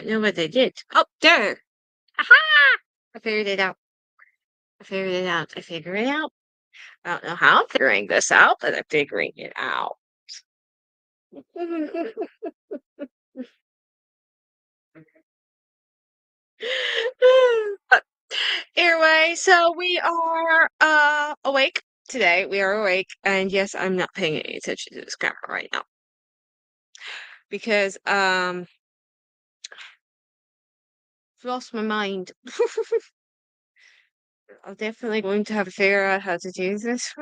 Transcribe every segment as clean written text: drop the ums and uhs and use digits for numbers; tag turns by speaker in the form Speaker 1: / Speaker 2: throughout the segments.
Speaker 1: know what they did. Oh, there. Aha! I figured it out. I figured it out. I figured it out. I don't know how I'm figuring this out, but I'm figuring it out. Anyway, so we are awake today. We are awake, and yes, I'm not paying any attention to this camera right now because I've lost my mind. I'm definitely going to have to figure out how to do this.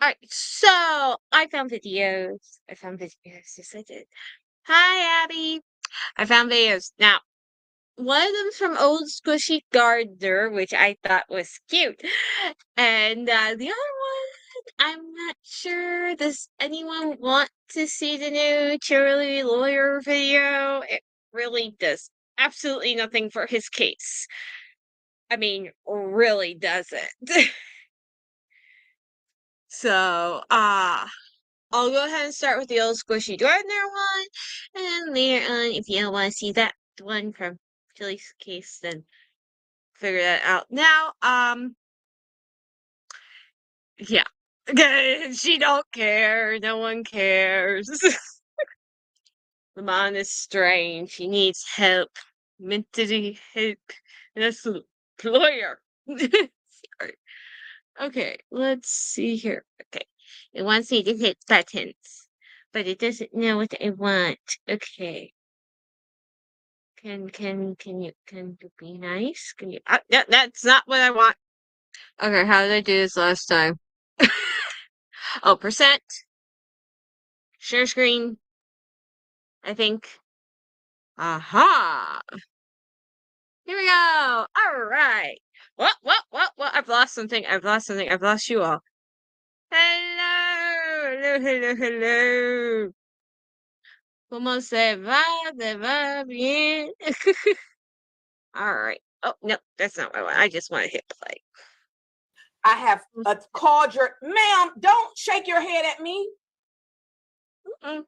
Speaker 1: Alright, so I found videos. I found videos. Yes, I did. Hi, Abby. I found videos. Now, one of them's from OldSquishyGardener, which I thought was cute. And the other one, I'm not sure. Does anyone want to see the new Charlie Lawyer video? It really does absolutely nothing for his case. I mean, really doesn't. So, I'll go ahead and start with the old Squishy Gardener one, and then later on, if you don't want to see that one from Chili's case, then figure that out. Now, yeah. She don't care. No one cares. The mom is strange. She needs help. Mentally help. And that's the lawyer. Sorry. Okay, let's see here. Okay. It wants me to hit buttons, but it doesn't know what I want. Okay. Can you be nice? Can you that's not what I want. Okay, how did I do this last time? Oh, percent. Share screen. I think. Aha! Here we go! Alright. What? I've lost something. I've lost something. I've lost you all. Hello. ¿Cómo se va bien? Alright. Oh, no, that's not what I want. I just want to hit play.
Speaker 2: I have called your... Ma'am, don't shake your head at me.
Speaker 1: Okay.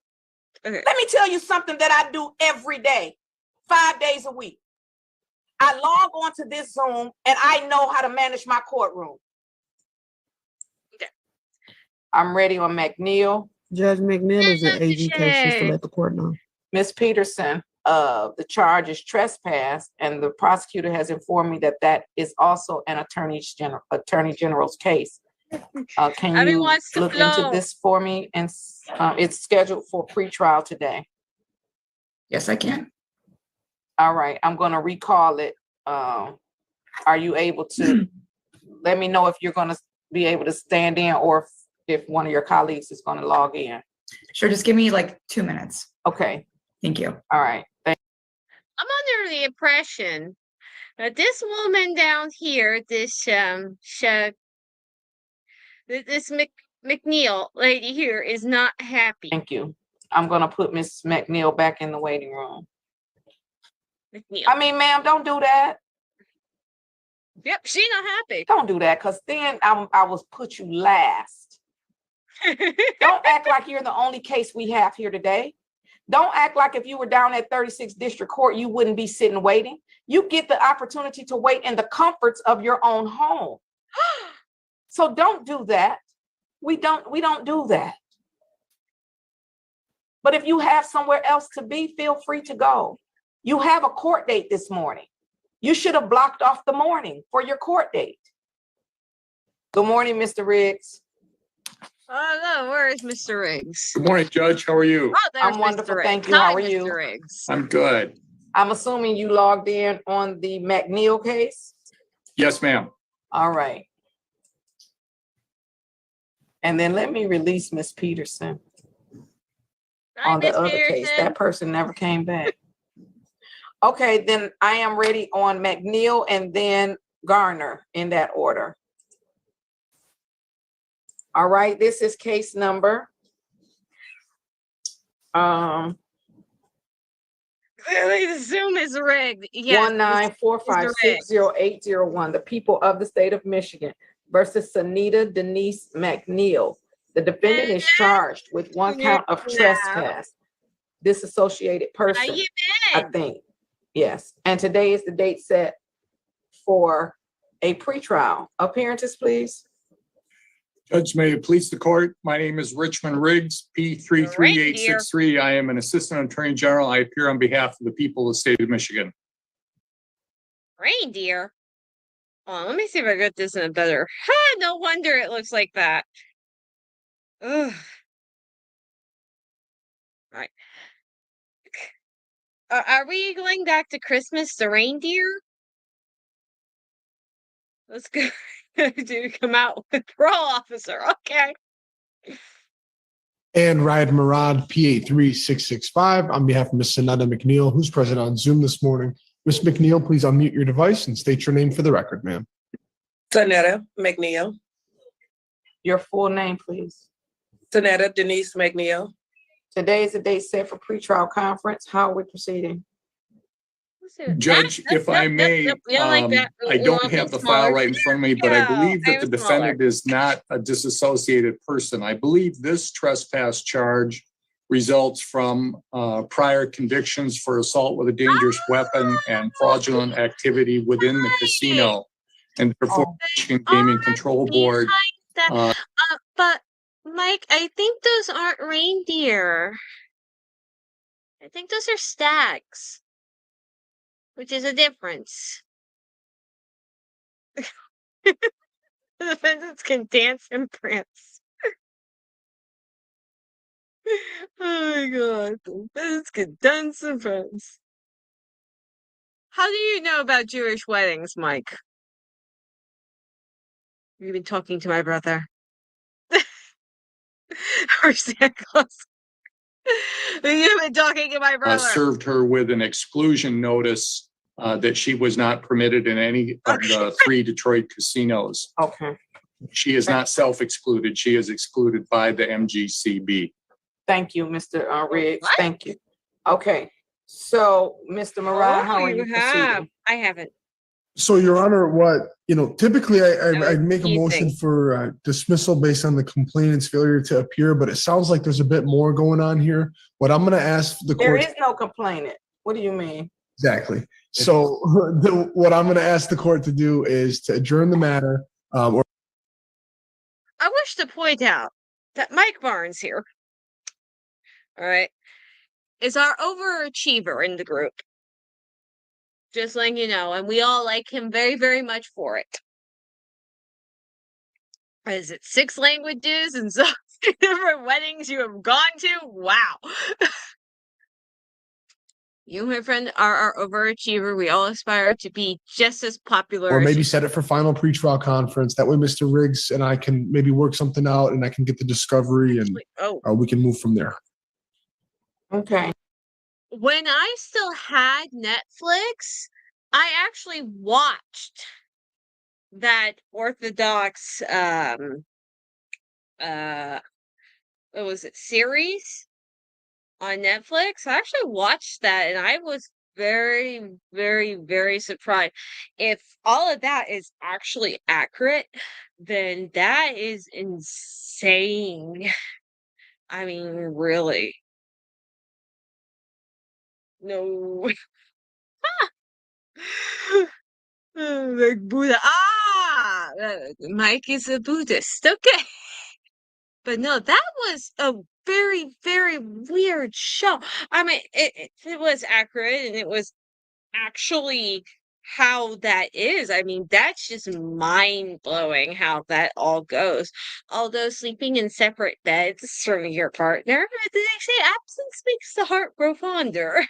Speaker 2: Let me tell you something that I do every day, 5 days a week. I log on to this Zoom and I know how to manage my courtroom. Okay. I'm ready on McNeil.
Speaker 3: Judge McNeil is an AG case, just to let the court know.
Speaker 2: Ms. Peterson, the charge is trespass, and the prosecutor has informed me that that is also an attorney general's case. Can you look into this for me? And it's scheduled for pretrial today.
Speaker 4: Yes, I can.
Speaker 2: All right, I'm going to recall it. Are you able to let me know if you're going to be able to stand in, or if one of your colleagues is going to log in?
Speaker 4: Sure, just give me like 2 minutes.
Speaker 2: Okay.
Speaker 4: Thank you.
Speaker 2: All right.
Speaker 1: I'm under the impression that this woman down here, this McNeil lady here, is not happy.
Speaker 2: Thank you. I'm going to put Miss McNeil back in the waiting room.
Speaker 1: McNeil.
Speaker 2: I mean, ma'am, don't do that.
Speaker 1: Yep, she's not happy.
Speaker 2: Don't do that, because then I will put you last. Don't act like you're the only case we have here today. Don't act like if you were down at 36th District Court, you wouldn't be sitting waiting. You get the opportunity to wait in the comforts of your own home. So don't do that. We don't do that. But if you have somewhere else to be, feel free to go. You have a court date this morning. You should have blocked off the morning for your court date. Good morning, Mr. Riggs.
Speaker 1: Oh, no, where is Mr. Riggs?
Speaker 5: Good morning, Judge. How are you?
Speaker 1: Oh, there's
Speaker 2: I'm wonderful.
Speaker 1: Mr. Riggs.
Speaker 2: Thank you. How are
Speaker 1: Mr.
Speaker 2: you?
Speaker 1: Riggs.
Speaker 5: I'm good.
Speaker 2: I'm assuming you logged in on the McNeil case?
Speaker 5: Yes, ma'am.
Speaker 2: All right. And then let me release Miss Peterson on the other case. That person never came back. Okay, then I am ready on McNeil and then Garner in that order. All right, this is case number.
Speaker 1: Clearly the Zoom is rigged. Yes,
Speaker 2: 194560801. The people of the state of Michigan versus Sanita Denise McNeil. The defendant is charged with one count of trespass, disassociated
Speaker 1: How
Speaker 2: person,
Speaker 1: you
Speaker 2: I
Speaker 1: been?
Speaker 2: think. Yes. And today is the date set for a pretrial. Appearances, please.
Speaker 5: Judge, may it please the court. My name is Richmond Riggs, P33863. I am an assistant attorney general. I appear on behalf of the people of the state of Michigan.
Speaker 1: Reindeer? Oh, let me see if I got this in a better. No wonder it looks like that. Ugh. All right. Are we going back to Christmas, the reindeer? Let's go. Do come out with parole officer. Okay.
Speaker 6: And Ryan Murad, P83665, on behalf of Ms. Sonetta McNeil, who's present on Zoom this morning. Ms. McNeil, please unmute your device and state your name for the record, ma'am.
Speaker 7: Sonetta McNeil.
Speaker 2: Your full name, please.
Speaker 7: Sonetta Denise McNeil.
Speaker 2: Today is the date set for pretrial conference. How are we proceeding?
Speaker 5: Judge, if I may, I don't have the file right in front of me, but I believe that the defendant is not a disassociated person. I believe this trespass charge results from prior convictions for assault with a dangerous weapon and fraudulent activity within the casino. And therefore, Michigan Gaming Control Board.
Speaker 1: But Mike, I think those aren't reindeer. I think those are stags, which is a difference. The defendants can dance and prance. Oh my god, the defendants can dance and prance. How do you know about Jewish weddings, Mike? You've been talking to my brother. Or Santa Claus. You've been talking to my brother.
Speaker 5: Served her with an exclusion notice that she was not permitted in any of the 3 Detroit casinos.
Speaker 2: Okay.
Speaker 5: She is not self-excluded. She is excluded by the MGCB.
Speaker 2: Thank you, Mr. Riggs.
Speaker 1: What?
Speaker 2: Thank you. Okay. So, Mr. Murad, how are you proceeding?
Speaker 1: I haven't.
Speaker 6: So, Your Honor, typically I make a
Speaker 1: you
Speaker 6: motion
Speaker 1: think?
Speaker 6: for dismissal based on the complainant's failure to appear, but it sounds like there's a bit more going on here. What I'm going to ask the
Speaker 2: There
Speaker 6: court.
Speaker 2: is no complainant. What do you mean?
Speaker 6: Exactly. So, what I'm going to ask the court to do is to adjourn the matter.
Speaker 1: I wish to point out that Mike Barnes here, all right, is our overachiever in the group. Just letting you know, and we all like him very, very much for it. Is it 6 languages and so different weddings you have gone to? Wow. You, my friend, are our overachiever. We all aspire to be just as popular.
Speaker 6: Or
Speaker 1: as
Speaker 6: maybe
Speaker 1: you.
Speaker 6: set it for final pretrial conference. That way, Mr. Riggs and I can maybe work something out, and I can get the discovery, and we can move from there.
Speaker 2: Okay.
Speaker 1: When I still had Netflix, I actually watched that Orthodox what was it, series on Netflix. I actually watched that and I was very, very, very surprised. If all of that is actually accurate, then that is insane. I mean, really. No. Like Buddha. Mike is a Buddhist. Okay. But no, that was a very, very weird show. I mean, it was accurate and it was actually how that is. I mean, that's just mind blowing how that all goes. Although sleeping in separate beds from your partner, they say absence makes the heart grow fonder.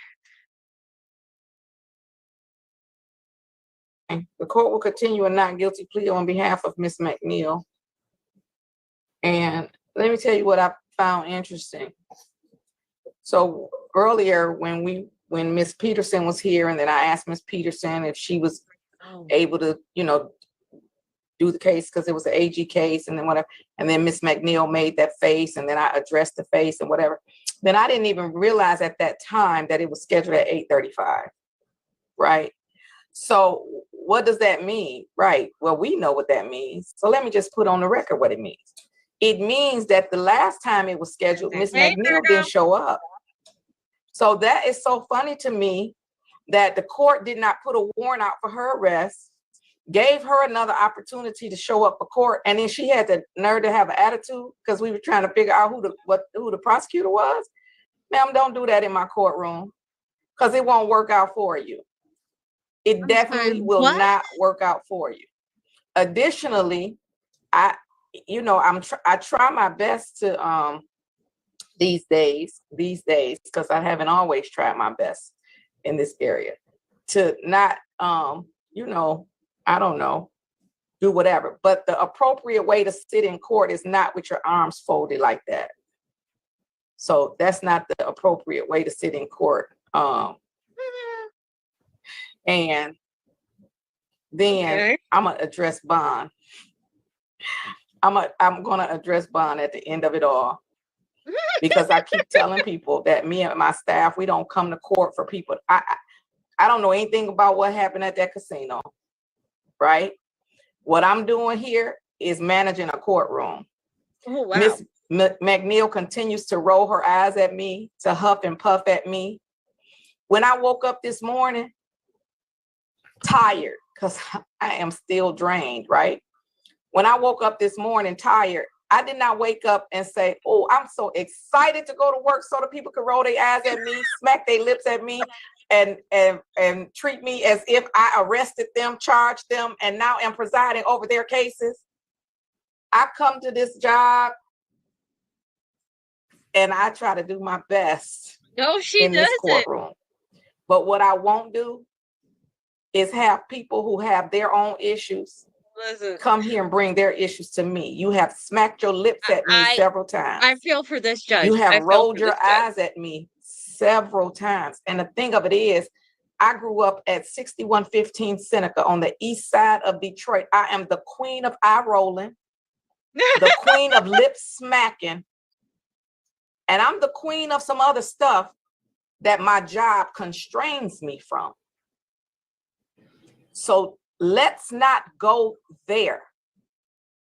Speaker 2: The court will continue a not guilty plea on behalf of Ms. McNeil. And let me tell you what I found interesting. So earlier when Ms. Peterson was here, and then I asked Ms. Peterson if she was able to, do the case because it was an AG case and then whatever. And then Ms. McNeil made that face and then I addressed the face and whatever. Then I didn't even realize at that time that it was scheduled at 8:35, right? So what does that mean? Right. Well, we know what that means. So let me just put on the record what it means. it means that the last time it was scheduled, Miss
Speaker 1: Hey,
Speaker 2: McNeil
Speaker 1: Virgo.
Speaker 2: didn't show up. So that is so funny to me that the court did not put a warrant out for her arrest, gave her another opportunity to show up for court, and then she had the nerve to have an attitude because we were trying to figure out who the prosecutor was. Ma'am, don't do that in my courtroom because it won't work out for you. It definitely will
Speaker 1: what?
Speaker 2: not work out for you. Additionally, I try my best to these days, because I haven't always tried my best in this area, to not I don't know, do whatever. But the appropriate way to sit in court is not with your arms folded like that. So that's not the appropriate way to sit in court. And then I'm gonna address bond. I'm gonna address bond at the end of it all, because I keep telling people that me and my staff, we don't come to court for people. I don't know anything about what happened at that casino, right? What I'm doing here is managing a courtroom.
Speaker 1: Oh, wow.
Speaker 2: Miss McNeil continues to roll her eyes at me, to huff and puff at me. When I woke up this morning, tired, because I am still drained, right? When I woke up this morning tired, I did not wake up and say, oh, I'm so excited to go to work so the people can roll their eyes at me, smack their lips at me, and treat me as if I arrested them, charged them, and now am presiding over their cases. I come to this job and I try to do my best in this courtroom. But what I won't do is have people who have their own issues come here and bring their issues to me. You have smacked your lips at me several times.
Speaker 1: I feel for this judge.
Speaker 2: You have rolled your eyes at me several times. And the thing of it is, I grew up at 6115 Seneca on the east side of Detroit. I am the queen of eye rolling, the queen of lip smacking, and I'm the queen of some other stuff that my job constrains me from. So let's not go there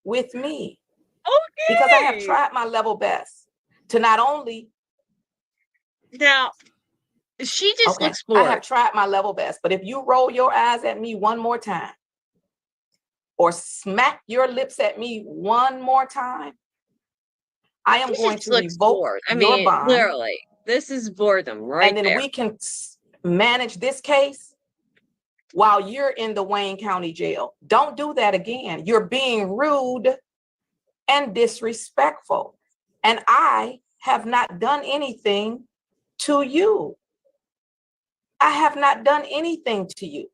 Speaker 2: with me. Okay. Because I have tried my level best to not only.
Speaker 1: Now, she just looks bored.
Speaker 2: I have tried my level best, but if you roll your eyes at me one more time or smack your lips at me one more time, I am going to revoke your bond.
Speaker 1: Literally, this is boredom, right?
Speaker 2: And then we can manage this case while you're in the Wayne County Jail. Don't do that again. You're being rude and disrespectful. And I have not done anything to you. I have not done anything to you.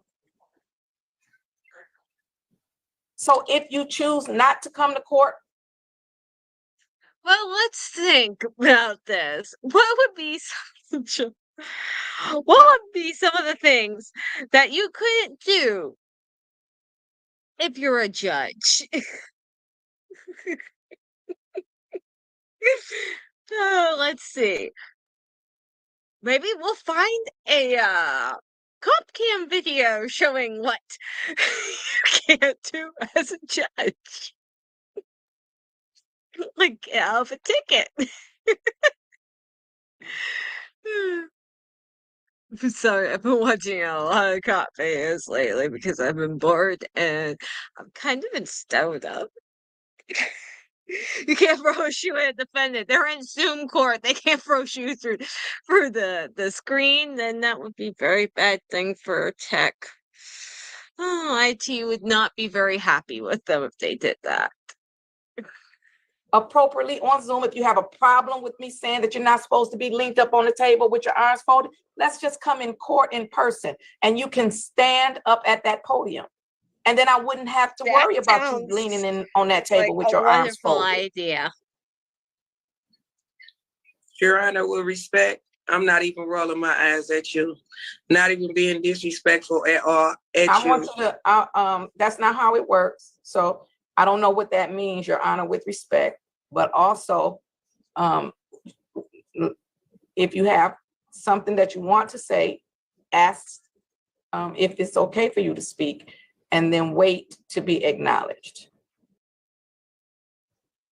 Speaker 2: So if you choose not to come to court.
Speaker 1: Well, let's think about this. What would be some of the things that you couldn't do if you're a judge? Oh, let's see. Maybe we'll find a cop cam video showing what you can't do as a judge. Like, get off a ticket. I'm sorry, I've been watching a lot of cop videos lately because I've been bored and I've kind of been stoned up. You can't throw a shoe at a defendant. They're in Zoom court. They can't throw shoes through the screen. Then that would be a very bad thing for tech. Oh, IT would not be very happy with them if they did that.
Speaker 2: Appropriately on Zoom, if you have a problem with me saying that you're not supposed to be linked up on the table with your arms folded, let's just come in court in person and you can stand up at that podium. And then I wouldn't have to worry about you leaning in on that table with your arms folded.
Speaker 1: Wonderful idea.
Speaker 7: Your Honor, with respect, I'm not even rolling my eyes at you, not even being disrespectful at all at you.
Speaker 2: Want you to, that's not how it works. So I don't know what that means, Your Honor, with respect, but also if you have something that you want to say, ask if it's okay for you to speak, and then wait to be acknowledged.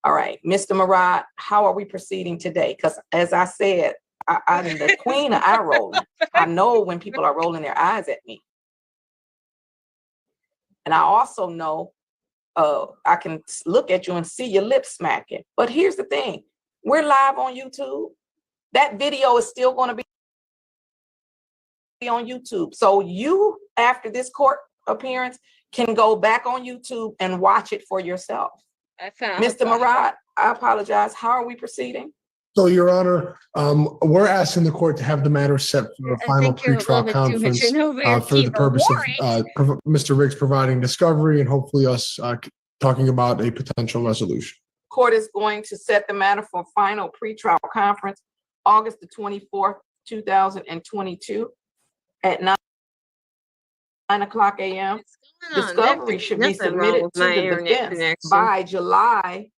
Speaker 2: All right, Mr. Murad, how are we proceeding today? Because as I said, I'm the queen of eye rolling. I know when people are rolling their eyes at me. And I also know I can look at you and see your lips smacking. But here's the thing. We're live on YouTube. That video is still going to be on YouTube. So you, after this court appearance, can go back on YouTube and watch it for yourself. Mr. Murad, I apologize. How are we proceeding?
Speaker 6: So, Your Honor, we're asking the court to have the matter set for a final pretrial conference for the purpose of Mr. Riggs providing discovery and hopefully us talking about a potential resolution.
Speaker 2: Court is going to set the matter for final pretrial conference, August the 24th, 2022 at 9:00 a.m. Discovery should be submitted to the defense by July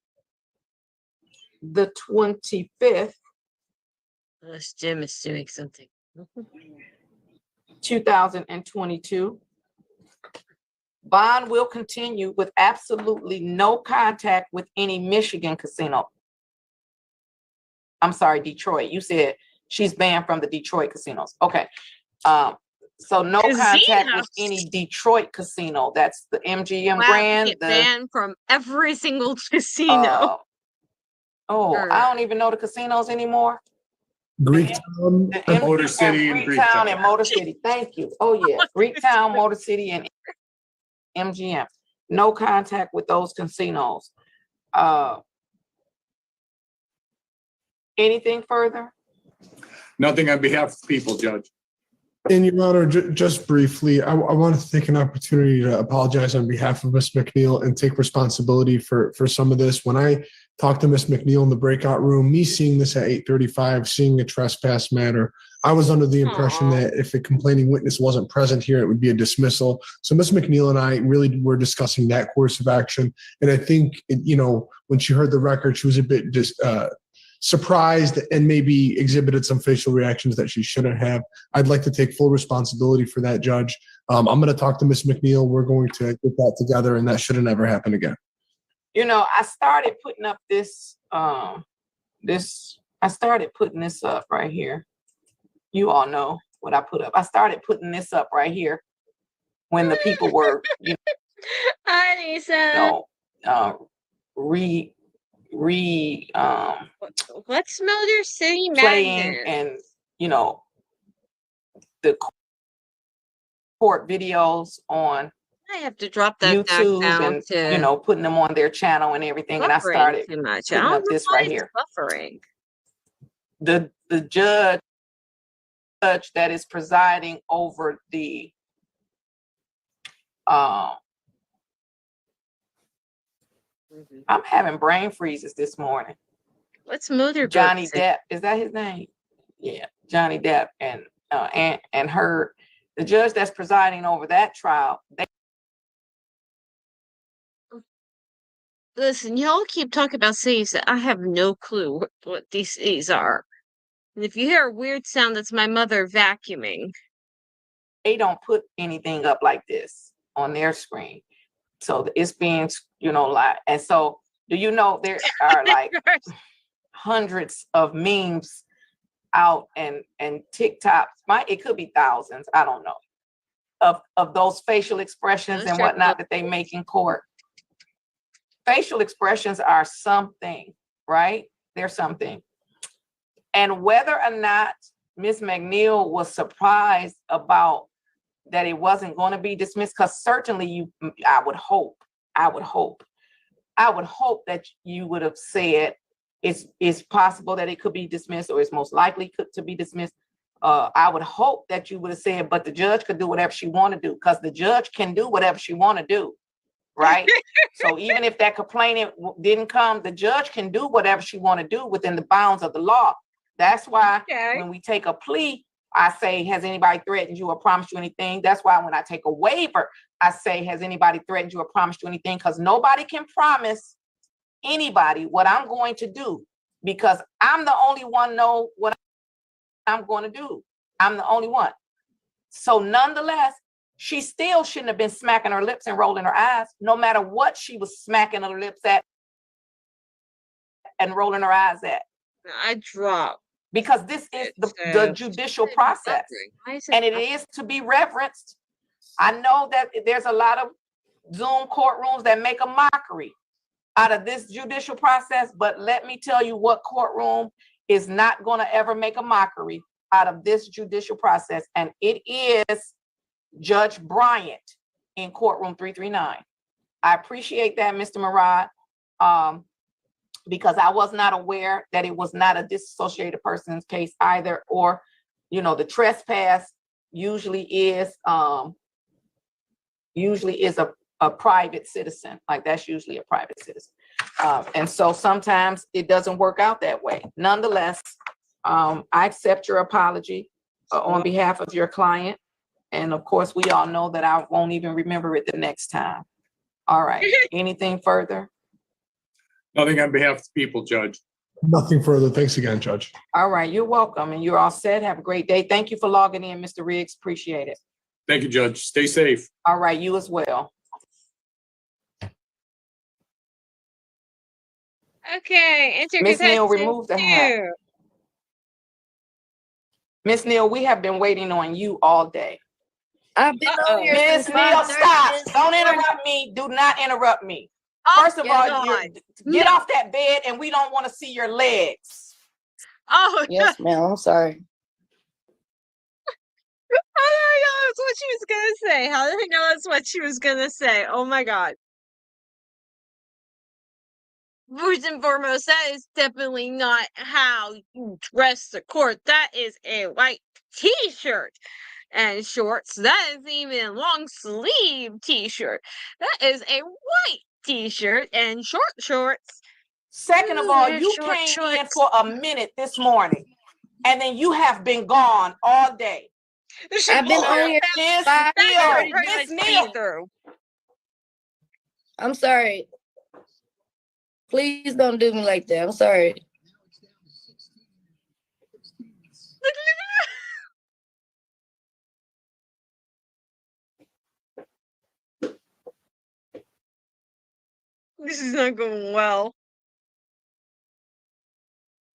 Speaker 2: the 25th.
Speaker 1: This Jim is doing something.
Speaker 2: 2022. Bond will continue with absolutely no contact with any Michigan casino. I'm sorry, Detroit. You said she's banned from the Detroit casinos. Okay. So no contact with any Detroit casino. That's the MGM Grand.
Speaker 1: Banned from every single casino.
Speaker 2: I don't even know the casinos anymore.
Speaker 6: Greektown,
Speaker 5: Motor City, and
Speaker 2: Greektown and Motor City. Thank you. Oh yeah, Greektown, Motor City, and MGM. No contact with those casinos. Anything further?
Speaker 5: Nothing on behalf of the people, Judge.
Speaker 6: And Your Honor, just briefly, I want to take an opportunity to apologize on behalf of Ms. McNeil and take responsibility for some of this. When I talked to Ms. McNeil in the breakout room, me seeing this at 8:35, seeing a trespass matter, I was under the impression that if a complaining witness wasn't present here, it would be a dismissal. So Ms. McNeil and I really were discussing that course of action. And I think, when she heard the record, she was a bit surprised and maybe exhibited some facial reactions that she shouldn't have. I'd like to take full responsibility for that, Judge. I'm going to talk to Ms. McNeil. We're going to get that together, and that shouldn't ever happen again.
Speaker 2: I started putting up this, I started putting this up right here. You all know what I put up. I started putting this up right here when the people were,
Speaker 1: what's Motor City
Speaker 2: playing and the court videos on
Speaker 1: I have to drop that
Speaker 2: YouTube
Speaker 1: down
Speaker 2: and putting them on their channel and everything. And I started putting up this right here.
Speaker 1: Buffering.
Speaker 2: The judge that is presiding over the I'm having brain freezes this morning.
Speaker 1: What's Motor
Speaker 2: Johnny Depp, is that his name? Yeah, Johnny Depp and her, the judge that's presiding over that trial.
Speaker 1: Listen, y'all keep talking about cities that I have no clue what these cities are. And if you hear a weird sound, that's my mother vacuuming.
Speaker 2: They don't put anything up like this on their screen. So it's being, live. And so, do you know there are like hundreds of memes out and TikToks. It could be thousands. I don't know of those facial expressions and whatnot that they make in court. Facial expressions are something, right? They're something. And whether or not Ms. McNeil was surprised about that it wasn't going to be dismissed, because certainly I would hope that you would have said it's possible that it could be dismissed, or it's most likely to be dismissed. I would hope that you would have said, but the judge could do whatever she want to do, because the judge can do whatever she want to do, right? So even if that complainant didn't come, the judge can do whatever she want to do within the bounds of the law. That's why when we take a plea, I say, has anybody threatened you or promised you anything? That's why when I take a waiver, I say, has anybody threatened you or promised you anything? Because nobody can promise anybody what I'm going to do, because I'm the only one know what I'm going to do. I'm the only one. So nonetheless, she still shouldn't have been smacking her lips and rolling her eyes, no matter what she was smacking her lips at and rolling her eyes at?
Speaker 1: I dropped.
Speaker 2: Because this is the judicial process, and it is to be reverenced. I know that there's a lot of Zoom courtrooms that make a mockery out of this judicial process, but let me tell you what courtroom is not going to ever make a mockery out of this judicial process, and it is Judge Bryant in courtroom 339. I appreciate that, Mr. Murad, because I was not aware that it was not a disassociated person's case either, or, you know, the trespass usually is a private citizen. Like, that's usually a private citizen. And so sometimes it doesn't work out that way. Nonetheless, I accept your apology on behalf of your client. And of course, we all know that I won't even remember it the next time. All right. Anything further?
Speaker 5: Nothing on behalf of the people, Judge.
Speaker 6: Nothing further. Thanks again, Judge.
Speaker 2: All right. You're welcome. And you're all set. Have a great day. Thank you for logging in, Mr. Riggs. Appreciate it.
Speaker 5: Thank you, Judge. Stay safe.
Speaker 2: All right. You as well.
Speaker 1: Okay.
Speaker 2: Ms. Neal, remove the hat. Ms. Neal, we have been waiting on you all day.
Speaker 8: I've been on here.
Speaker 2: Ms. Neal, stop. Don't interrupt me. Do not interrupt me. First of all, get off that bed, and we don't want to see your legs.
Speaker 1: Oh,
Speaker 8: yes, ma'am. I'm sorry.
Speaker 1: How did I know that's what she was gonna say? How did I know that's what she was gonna say? Oh my God. First and foremost, that is definitely not how you dress the court. That is a white t-shirt and shorts. That is even a long sleeve t-shirt. That is a white t-shirt and shorts.
Speaker 2: Second of all, you came in for a minute this morning, and then you have been gone all day.
Speaker 8: I've been on here.
Speaker 2: Miss Neal.
Speaker 8: I'm sorry. Please don't do me like that. I'm sorry.
Speaker 1: This is not going well.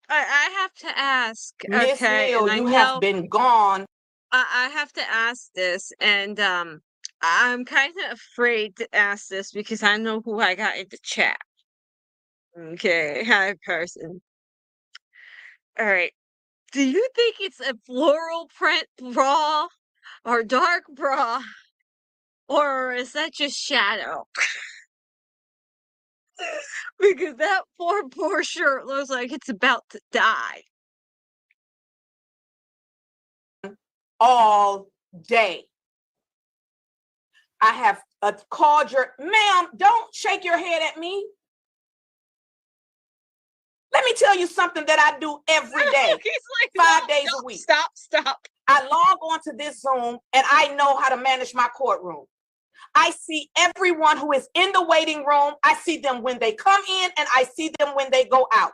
Speaker 1: I have to ask.
Speaker 2: Miss
Speaker 1: Okay,
Speaker 2: Neal, you have been gone.
Speaker 1: I have to ask this, and I'm kind of afraid to ask this because I know who I got in the chat. Okay, hi person. All right. Do you think it's a floral print bra or dark bra, or is that just shadow? Because that poor shirt looks like it's about to die.
Speaker 2: All day. I have called your, ma'am, don't shake your head at me. Let me tell you something that I do every day,
Speaker 1: like,
Speaker 2: 5 days a week.
Speaker 1: Stop.
Speaker 2: I log on to this Zoom and I know how to manage my courtroom. I see everyone who is in the waiting room. I see them when they come in and I see them when they go out.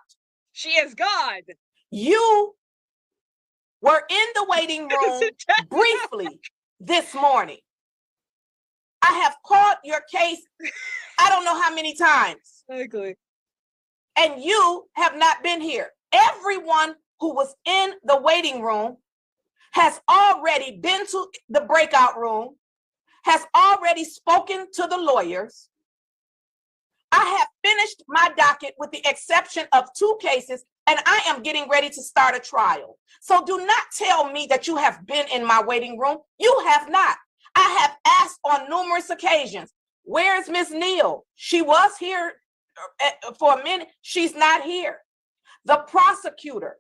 Speaker 1: She is God.
Speaker 2: You were in the waiting room briefly this morning. I have called your case, I don't know how many times.
Speaker 1: Exactly.
Speaker 2: And you have not been here. Everyone who was in the waiting room has already been to the breakout room, has already spoken to the lawyers. I have finished my docket with the exception of 2 cases, and I am getting ready to start a trial. So do not tell me that you have been in my waiting room. You have not. I have asked on numerous occasions, where is Ms. Neal? She was here for a minute. She's not here. The prosecutor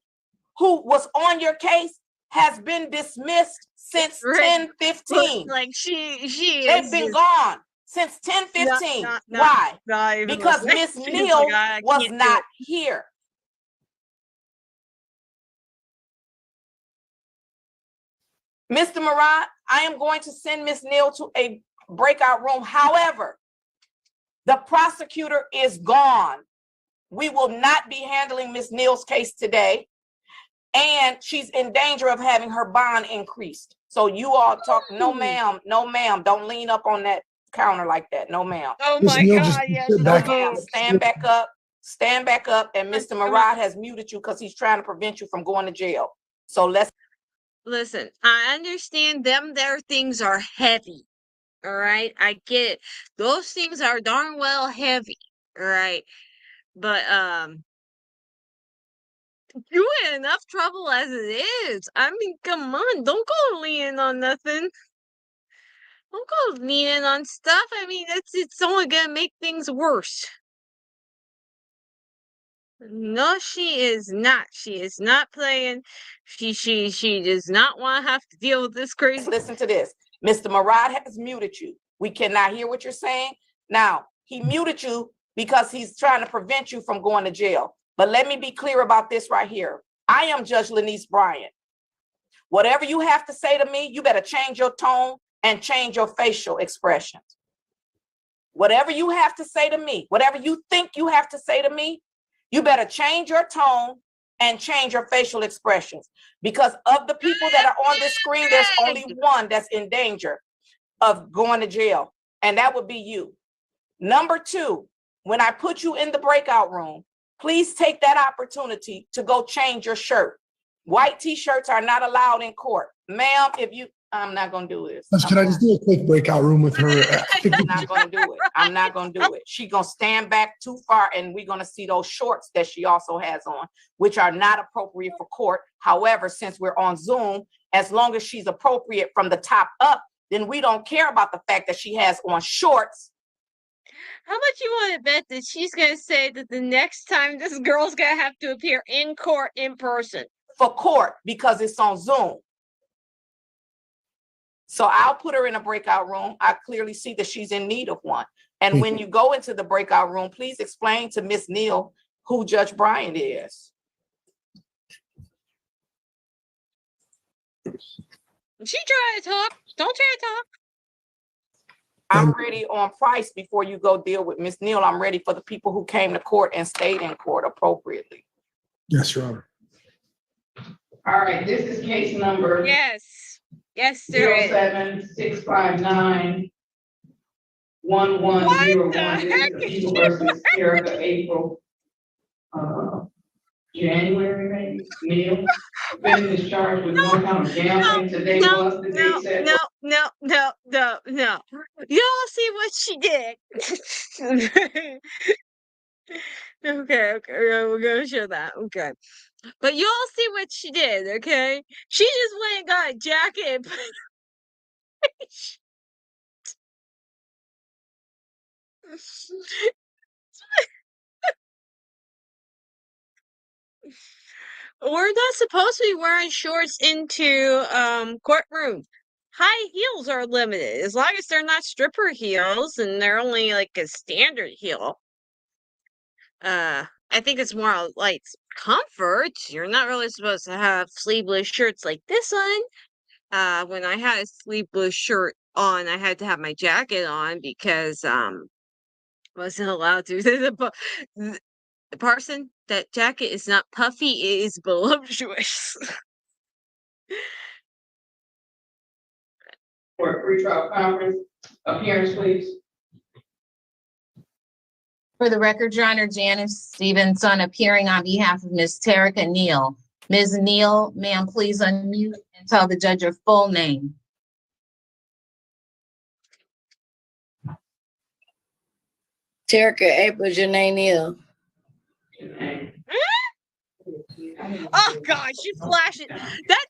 Speaker 2: who was on your case has been dismissed since 10:15.
Speaker 1: Like
Speaker 2: They've been gone since 10:15. Why? Because Miss Neal was not here. Mr. Murad, I am going to send Miss Neal to a breakout room. However, the prosecutor is gone. We will not be handling Miss Neal's case today. And she's in danger of having her bond increased. So you all talk, no ma'am, don't lean up on that counter like that. No ma'am.
Speaker 1: Oh my God, yes.
Speaker 2: No ma'am, stand back up. Stand back up, and Mr. Murad has muted you because he's trying to prevent you from going to jail. So let's
Speaker 1: listen. I understand them. Their things are heavy. All right, I get it. Those things are darn well heavy. All right, but you in enough trouble as it is. I mean, come on, don't go leaning on nothing. Don't go leaning on stuff. I mean, it's only gonna make things worse. No, she is not. She is not playing. She does not want to have to deal with this crazy.
Speaker 2: listen to this. Mr. Murad has muted you. We cannot hear what you're saying. Now, he muted you because he's trying to prevent you from going to jail. But let me be clear about this right here. I am Judge Lanice Bryant. Whatever you have to say to me, you better change your tone and change your facial expressions. Whatever you have to say to me, whatever you think you have to say to me, you better change your tone and change your facial expressions. Because of the people that are on this screen, there's only one that's in danger of going to jail, and that would be you. Number two, when I put you in the breakout room, please take that opportunity to go change your shirt. White t-shirts are not allowed in court. Ma'am, I'm not going to do this.
Speaker 6: Can I just do a quick breakout room with her?
Speaker 2: I'm not going to do it. I'm not going to do it. She's going to stand back too far, and we're going to see those shorts that she also has on, which are not appropriate for court. However, since we're on Zoom, as long as she's appropriate from the top up, then we don't care about the fact that she has on shorts.
Speaker 1: How much you want to bet that she's going to say that the next time this girl's going to have to appear in court in person?
Speaker 2: For court, because it's on Zoom. So I'll put her in a breakout room. I clearly see that she's in need of one. And when you go into the breakout room, please explain to Miss Neal who Judge Bryant is.
Speaker 1: She try to talk. Don't try to talk.
Speaker 2: I'm ready on price before you go deal with Miss Neal. I'm ready for the people who came to court and stayed in court appropriately.
Speaker 6: Yes, Your Honor.
Speaker 2: All right, this is case number.
Speaker 1: Yes, there is.
Speaker 2: 07659 1101. People versus Erica April. January, Neal. Defendant is charged with one count of gambling. Today was the date set.
Speaker 1: No. Y'all see what she did. Okay, we're gonna show that. Okay. But y'all see what she did, okay? She just went and got a jacket and put We're not supposed to be wearing shorts into courtroom. High heels are limited as long as they're not stripper heels and they're only like a standard heel. I think it's more like comfort. You're not really supposed to have sleeveless shirts like this one. When I had a sleeveless shirt on, I had to have my jacket on because wasn't allowed to. The Parson, that jacket is not puffy, it is voluptuous.
Speaker 2: For a pretrial conference appearance, please.
Speaker 9: For the record, Your Honor, Janice Stevenson appearing on behalf of Ms. Terica Neal. Ms. Neal, ma'am, please unmute and tell the judge your full name.
Speaker 8: Terica April Janae Neal.
Speaker 1: Oh gosh, you flash it. That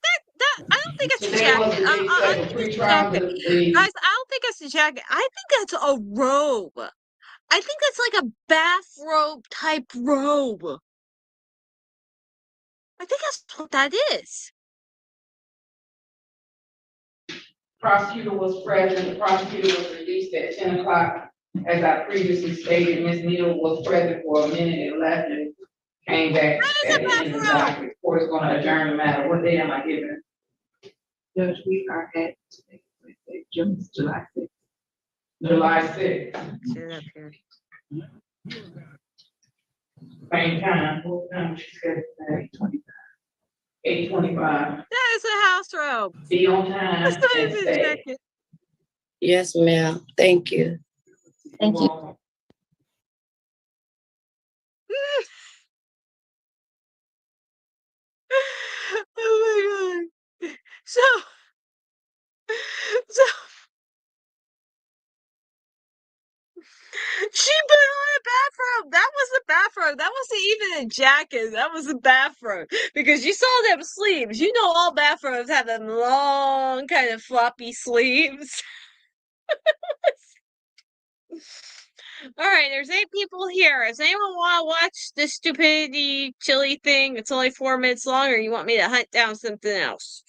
Speaker 1: I don't think it's a jacket. I think it's a jacket. Guys, I don't think it's a jacket. I think that's a robe. I think that's like a bathrobe type robe. I think that's what that is.
Speaker 2: Prosecutor was present. The prosecutor was released at 10 o'clock. As I previously stated, Ms. Neal was present for a minute and left and came back at the end of the docket. Court is going to adjourn the matter. What day am I giving? Judge, we are at July 6th. July 6th. Same time. What time she said? 8:25.
Speaker 1: That is a house robe.
Speaker 2: Be on time.
Speaker 1: That's not
Speaker 2: and
Speaker 1: even a
Speaker 2: stay.
Speaker 1: jacket.
Speaker 8: Yes, ma'am. Thank you.
Speaker 9: Thank you.
Speaker 1: Oh my god. So she put on a bathrobe. That was a bathrobe. That wasn't even a jacket. That was a bathrobe. Because you saw them sleeves. You know all bathrobes have them long, kind of floppy sleeves. Alright, there's 8 people here. Does anyone want to watch this stupidity chili thing? It's only 4 minutes long, or you want me to hunt down something else?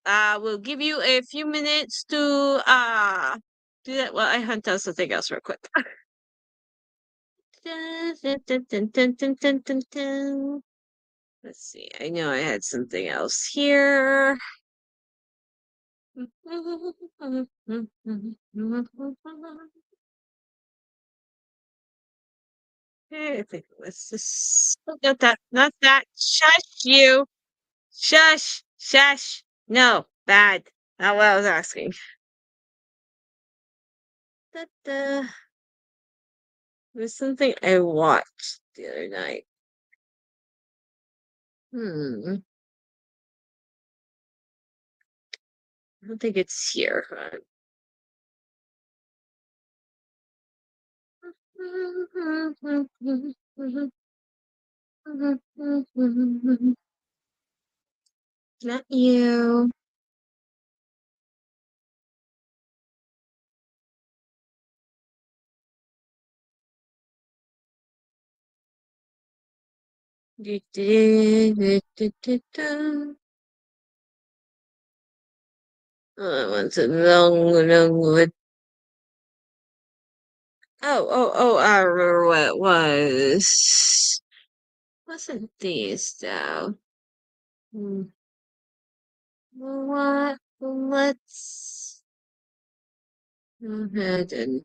Speaker 1: We'll give you a few minutes to do that. Well, I hunt down something else real quick. Let's see. I know I had something else here. Okay, I think let's just not that, not that. Shush you. Shush. Shush. No, bad. Not what I was asking. Da-da. There's something I watched the other night. I don't think it's here. Not you. Oh, one's a long one. Oh, I remember what it was. Wasn't these though? What? Let's go ahead and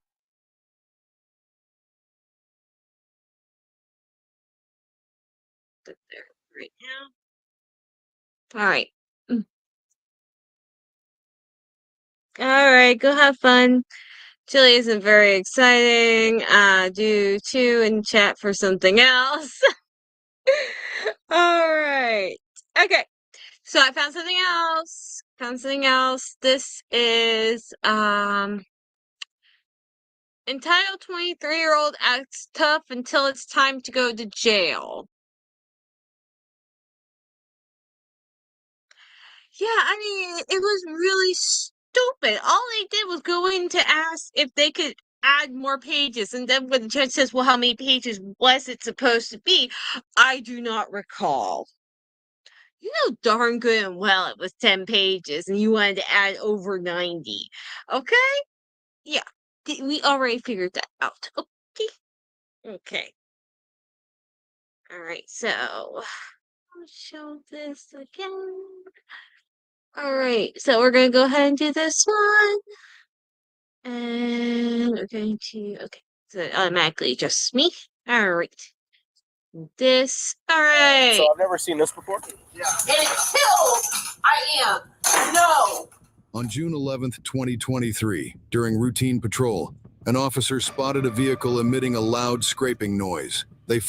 Speaker 1: put there right now. All right. All right, go have fun. Chili isn't very exciting. Do 2 in chat for something else. All right. Okay. So I found something else. This is entitled 23-year-old acts tough until it's time to go to jail. Yeah, I mean, it was really stupid. All they did was go in to ask if they could add more pages. And then when the judge says, well, how many pages was it supposed to be? I do not recall. You know darn good and well it was 10 pages and you wanted to add over 90. Okay? Yeah. We already figured that out. Okay. Okay. All right, so I'll show this again. All right, so we're going to go ahead and do this one. And we're going to, okay, so it automatically adjusts me. All right. This, all right.
Speaker 10: So I've never seen this before. Yeah.
Speaker 7: Until I am. No.
Speaker 11: On June 11th, 2023, during routine patrol, an officer spotted a vehicle emitting a loud scraping noise. They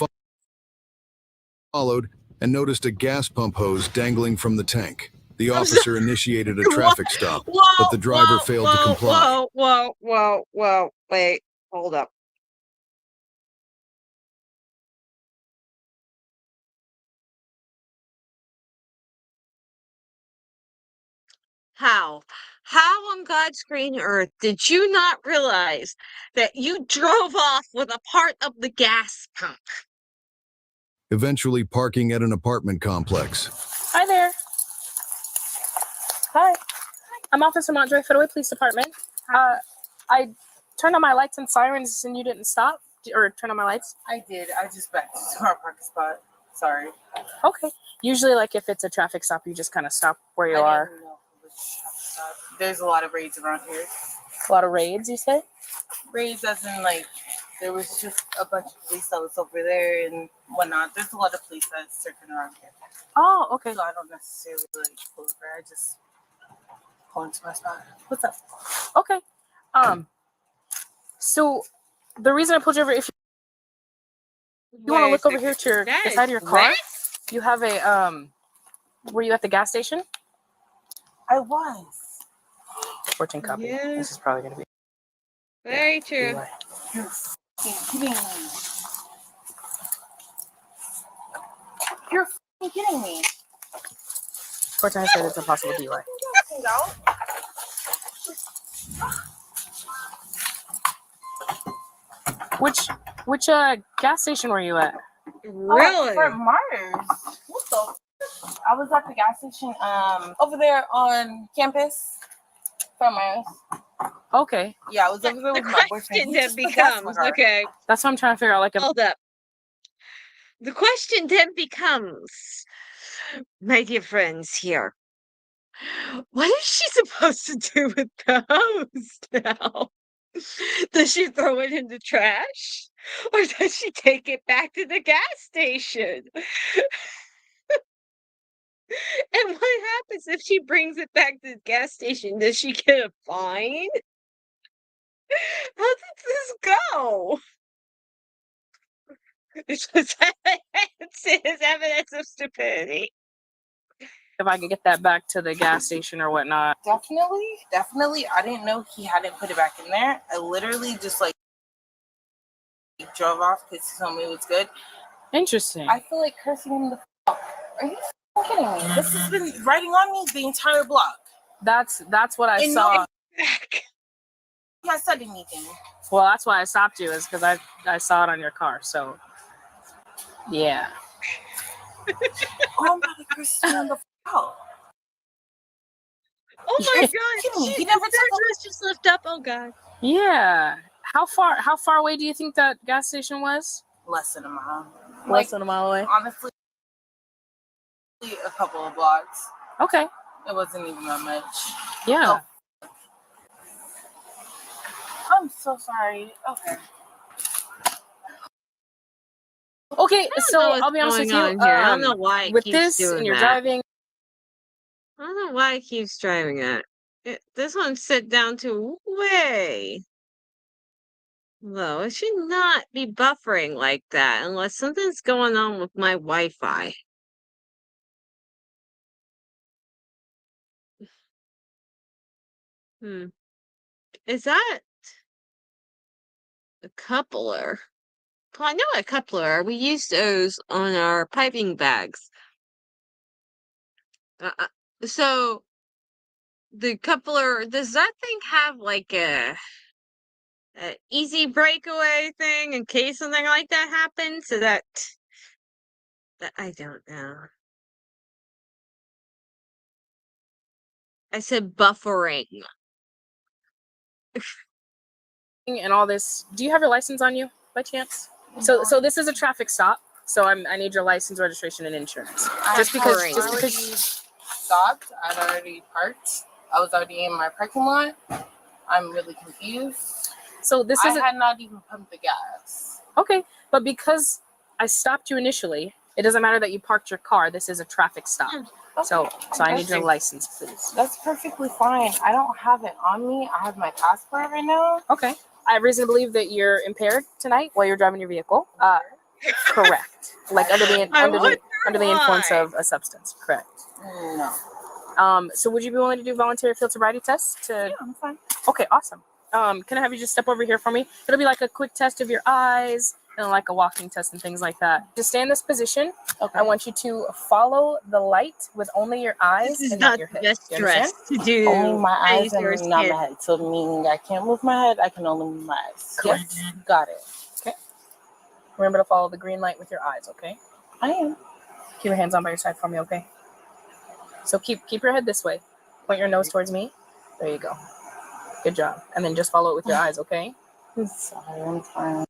Speaker 11: followed and noticed a gas pump hose dangling from the tank. The officer initiated a traffic stop, but the driver failed to comply.
Speaker 1: Whoa, wait, hold up. How on God's green earth did you not realize that you drove off with a part of the gas pump?
Speaker 11: Eventually parking at an apartment complex.
Speaker 12: Hi there. Hi. I'm Officer Montjoy, Federal Police Department. I turned on my lights and sirens and you didn't stop or turn on my lights?
Speaker 13: I did. I just backed to our parking spot. Sorry.
Speaker 12: Okay. Usually, like, if it's a traffic stop, you just kind of stop where you are.
Speaker 13: There's a lot of raids around here.
Speaker 12: A lot of raids, you say?
Speaker 13: Raids as in, like, there was just a bunch of police that was over there and whatnot. There's a lot of police that's circling around here.
Speaker 12: Oh, okay.
Speaker 13: So I don't necessarily, like, pull over. I just pull into my spot.
Speaker 12: What's up? Okay. So the reason I pulled you over, if You want to
Speaker 1: Wait a
Speaker 12: look over
Speaker 1: second.
Speaker 12: here to your
Speaker 1: That
Speaker 12: the side of
Speaker 1: is
Speaker 12: your car?
Speaker 1: wet?
Speaker 12: You have a Were you at the gas station?
Speaker 13: I was.
Speaker 12: 14 copy.
Speaker 1: Yes.
Speaker 12: This is probably gonna be
Speaker 1: Very true.
Speaker 12: DUI.
Speaker 13: You're fucking kidding me. You're fucking kidding me.
Speaker 12: Cortana said it's a possible DUI. Which gas station were you at?
Speaker 1: Really?
Speaker 13: Fort Myers. What the? I was at the gas station over there on campus. Fort Myers.
Speaker 12: Okay.
Speaker 13: Yeah, I was over there
Speaker 1: The
Speaker 13: with my boyfriend.
Speaker 1: question
Speaker 13: He
Speaker 1: then
Speaker 13: just put gas in my
Speaker 1: becomes,
Speaker 13: car.
Speaker 1: okay,
Speaker 12: That's what I'm trying to figure out. Like,
Speaker 1: hold up. The question then becomes, my dear friends here, what is she supposed to do with the hose now? Does she throw it in the trash? Or does she take it back to the gas station? And what happens if she brings it back to the gas station? Does she get a fine? How does this go? It's evidence of stupidity.
Speaker 12: if I could get that back to the gas station or whatnot.
Speaker 13: Definitely. I didn't know he hadn't put it back in there. I literally just like drove off because he told me it was good.
Speaker 12: Interesting.
Speaker 13: I feel like cursing him the fuck. Are you fucking kidding me? This has been writing on me the entire block.
Speaker 12: That's what I
Speaker 13: And
Speaker 12: saw.
Speaker 13: He has said anything.
Speaker 12: Well, that's why I stopped you, is because I saw it on your car. So, yeah.
Speaker 13: Oh, I'm about to curse him the fuck out.
Speaker 1: Oh my
Speaker 12: Yeah.
Speaker 1: god,
Speaker 13: He never took
Speaker 1: let's just lift up. Oh god.
Speaker 12: Yeah. How far away do you think that gas station was?
Speaker 13: Less than a mile.
Speaker 12: Less than a mile away.
Speaker 13: Honestly, a couple of blocks.
Speaker 12: Okay.
Speaker 13: It wasn't even that much.
Speaker 12: Yeah.
Speaker 13: Oh. I'm so sorry. Okay.
Speaker 12: Okay,
Speaker 1: I don't
Speaker 12: so
Speaker 1: know what's
Speaker 12: I'll be honest with you.
Speaker 1: going on here. I don't know why it
Speaker 12: with
Speaker 1: keeps
Speaker 12: this
Speaker 1: doing
Speaker 12: and you're
Speaker 1: that.
Speaker 12: driving.
Speaker 1: I don't know why it keeps driving that. This one's set down to way low. It should not be buffering like that unless something's going on with my Wi-Fi. Is that a coupler? Well, I know a coupler. We use those on our piping bags. So the coupler, does that thing have like a easy breakaway thing in case something like that happens? So that I don't know. I said buffering.
Speaker 12: And all this. Do you have your license on you by chance? So this is a traffic stop. So I need your license, registration, and insurance. Just because
Speaker 13: Stopped. I'd already parked. I was already in my parking lot. I'm really confused.
Speaker 12: So this is
Speaker 13: I had not even pumped the gas.
Speaker 12: Okay, but because I stopped you initially, it doesn't matter that you parked your car. This is a traffic stop.
Speaker 13: Okay.
Speaker 12: So I need your license, please.
Speaker 13: That's perfectly fine. I don't have it on me. I have my passport right now.
Speaker 12: Okay. I have reason to believe that you're impaired tonight while you're driving your vehicle. Correct. Like under the influence of a substance. Correct.
Speaker 13: No.
Speaker 12: So would you be willing to do voluntary field sobriety tests?
Speaker 13: Yeah, I'm fine.
Speaker 12: Okay, awesome. Can I have you just step over here for me? It'll be like a quick test of your eyes and like a walking test and things like that. Just stay in this position. Okay. I want you to follow the light with only your eyes and not your head.
Speaker 1: Best dress to do.
Speaker 13: Only my eyes and
Speaker 1: yours
Speaker 13: not
Speaker 1: kid.
Speaker 13: my head. So meaning I can't move my head. I can only move my eyes.
Speaker 12: Correct.
Speaker 13: Yes. Got it.
Speaker 12: Okay. Remember to follow the green light with your eyes, okay?
Speaker 13: I am.
Speaker 12: Keep your hands on by your side for me, okay? So keep your head this way. Point your nose towards me. There you go. Good job. And then just follow it with your eyes, okay?
Speaker 13: I'm sorry. I'm fine.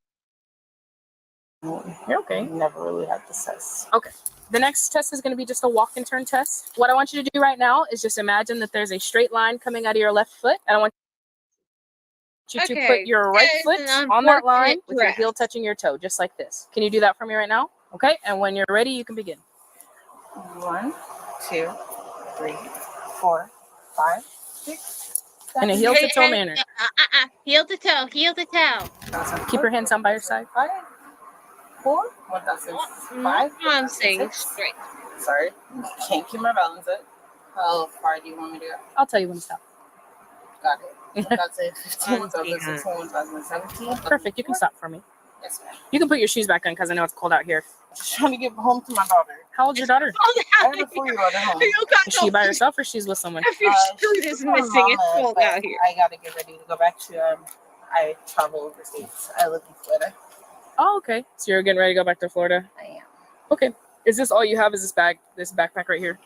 Speaker 12: You're okay.
Speaker 13: Never really had this test.
Speaker 12: Okay. The next test is going to be just a walk and turn test. What I want you to do right now is just imagine that there's a straight line coming out of your left foot. And I want you to put your right foot on that line with your heel touching your toe, just like this. Can you do that for me right now? Okay. And when you're ready, you can begin.
Speaker 13: 1, 2, 3, 4, 5, 6, 7.
Speaker 12: In a heel to toe manner.
Speaker 1: Heel to toe. Heel to toe.
Speaker 12: Awesome. Keep your hands on by your side.
Speaker 13: 4, 1005,
Speaker 1: I'm saying
Speaker 13: 1006.
Speaker 1: straight.
Speaker 13: Sorry, can't keep my balance up. How far do you want me to go?
Speaker 12: I'll tell you when to stop.
Speaker 13: Got it. That's it. 15, 2016, 2017.
Speaker 12: Perfect. You can stop for me.
Speaker 13: Yes, ma'am.
Speaker 12: You can put your shoes back on because I know it's cold out here.
Speaker 13: Just trying to get home to my daughter.
Speaker 12: How old's your daughter?
Speaker 13: I have a 4-year-old at home.
Speaker 12: Is she by herself or she's with someone?
Speaker 1: If your shirt
Speaker 13: She's
Speaker 1: is
Speaker 13: with my
Speaker 1: missing, it's
Speaker 13: mama,
Speaker 1: cold
Speaker 13: but
Speaker 1: out here.
Speaker 13: I gotta get ready to go back to I travel overseas. I live in Florida.
Speaker 12: Oh, okay. So you're getting ready to go back to Florida?
Speaker 13: I am.
Speaker 12: Okay. Is this all you have? Is this backpack right here?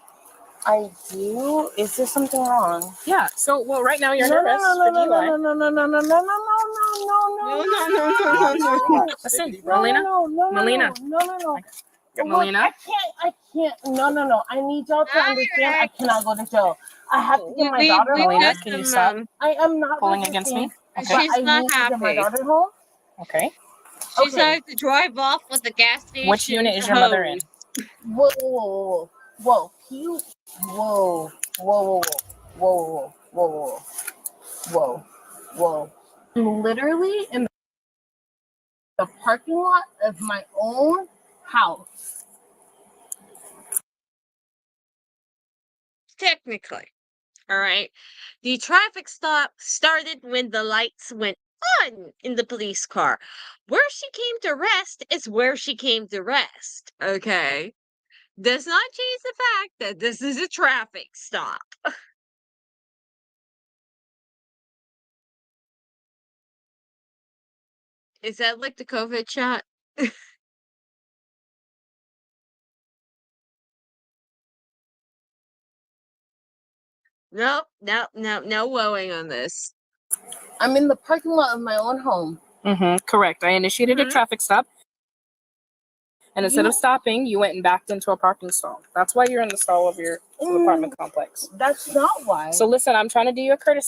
Speaker 13: I do. Is there something wrong?
Speaker 12: Yeah. So, well, right now you're under arrest for DUI.
Speaker 13: No.
Speaker 12: Listen, Melina. Melina. Melina.
Speaker 13: I can't. No. I need y'all to understand. I cannot go to jail. I have to get my daughter home.
Speaker 12: Melina, can you stop
Speaker 13: I am not
Speaker 12: pulling against me?
Speaker 1: Okay.
Speaker 13: But
Speaker 1: She's
Speaker 13: I
Speaker 1: not
Speaker 13: need to get my
Speaker 1: happy.
Speaker 13: daughter home.
Speaker 12: Okay.
Speaker 1: She's had to drive off with the gas station.
Speaker 12: Which unit is your mother in?
Speaker 13: Whoa. You. Whoa. I'm literally in the parking lot of my own house.
Speaker 1: Technically. All right. The traffic stop started when the lights went on in the police car. Where she came to rest is where she came to rest. Okay. Does not change the fact that this is a traffic stop. Is that like the COVID shot? Nope, no woeing on this.
Speaker 13: I'm in the parking lot of my own home.
Speaker 12: Correct. I initiated a traffic stop. And instead of stopping, you went and backed into a parking stall. That's why you're in the stall of your apartment complex.
Speaker 13: That's not why.
Speaker 12: So listen, I'm trying to do you a courtey.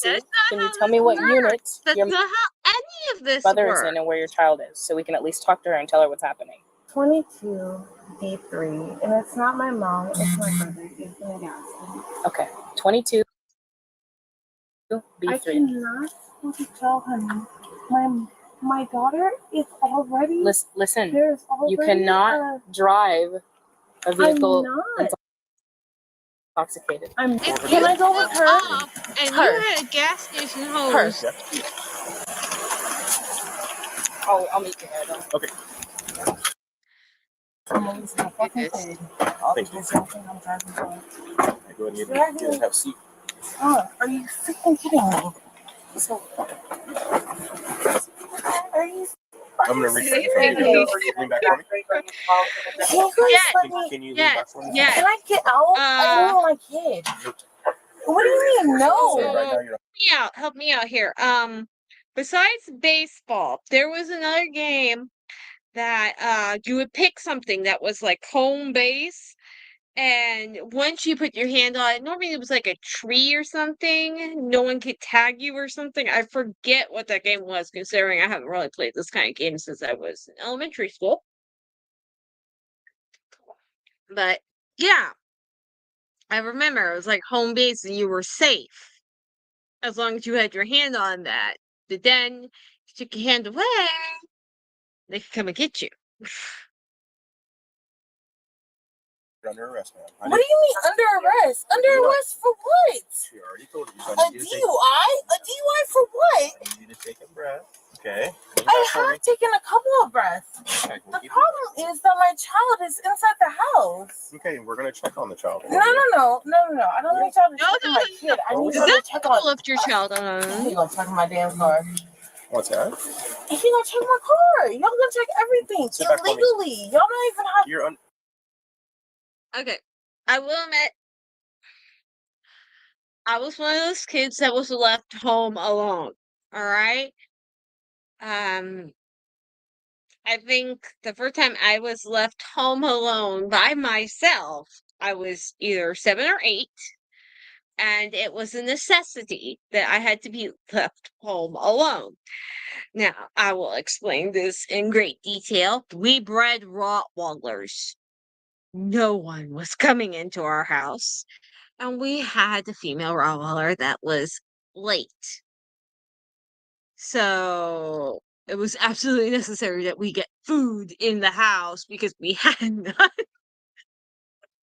Speaker 12: Can you tell me what unit
Speaker 1: That's
Speaker 12: your
Speaker 1: not how any of this
Speaker 12: mother
Speaker 1: works.
Speaker 12: is in and where your child is, so we can at least talk to her and tell her what's happening?
Speaker 13: 22 D3, and it's not my mom. It's my brother. He's gonna gas me.
Speaker 12: Okay, 22
Speaker 13: I
Speaker 12: B3.
Speaker 13: cannot tell him. My daughter is already.
Speaker 12: Listen,
Speaker 13: There's already
Speaker 12: you cannot drive a vehicle intoxicated.
Speaker 13: Can I go with her?
Speaker 1: And you had a gas station hose.
Speaker 12: I'll meet you there then.
Speaker 10: Okay.
Speaker 13: Thank you. I'm driving for.
Speaker 10: Go ahead and have a seat.
Speaker 13: Oh, are you freaking kidding me? So, are you?
Speaker 10: I'm gonna reach back for you. Lean back for me. Can you lean back for me?
Speaker 1: Yeah.
Speaker 13: Can I get out? I need my kid. What do you mean no?
Speaker 1: Help me out here. Besides baseball, there was another game that you would pick something that was like home base, and once you put your hand on it, normally it was like a tree or something. No one could tag you or something. I forget what that game was, considering I haven't really played this kind of game since I was in elementary school. But yeah, I remember it was like home base and you were safe as long as you had your hand on that. But then you took your hand away, they could come and get you.
Speaker 10: You're under arrest, man.
Speaker 13: What do you mean under arrest? Under arrest for what?
Speaker 10: She already told you.
Speaker 13: A DUI? A DUI for what?
Speaker 10: You need to take a breath. Okay.
Speaker 13: I have taken a couple of breaths.
Speaker 10: Okay,
Speaker 13: The problem is that my child is inside the house.
Speaker 10: Okay, we're gonna check on the child.
Speaker 13: No. I don't need y'all to check on my kid. I need y'all to check on.
Speaker 1: Lift your child on.
Speaker 13: He gonna check my damn car.
Speaker 10: What's that?
Speaker 13: He gonna check my car. Y'all gonna check everything illegally. Y'all don't even have.
Speaker 10: You're
Speaker 1: Okay, I will admit, I was one of those kids that was left home alone. All right. I think the first time I was left home alone by myself, I was either 7 or 8, and it was a necessity that I had to be left home alone. Now, I will explain this in great detail. We bred Rottweilers. No one was coming into our house, and we had a female Rottweiler that was late. So it was absolutely necessary that we get food in the house because we had none.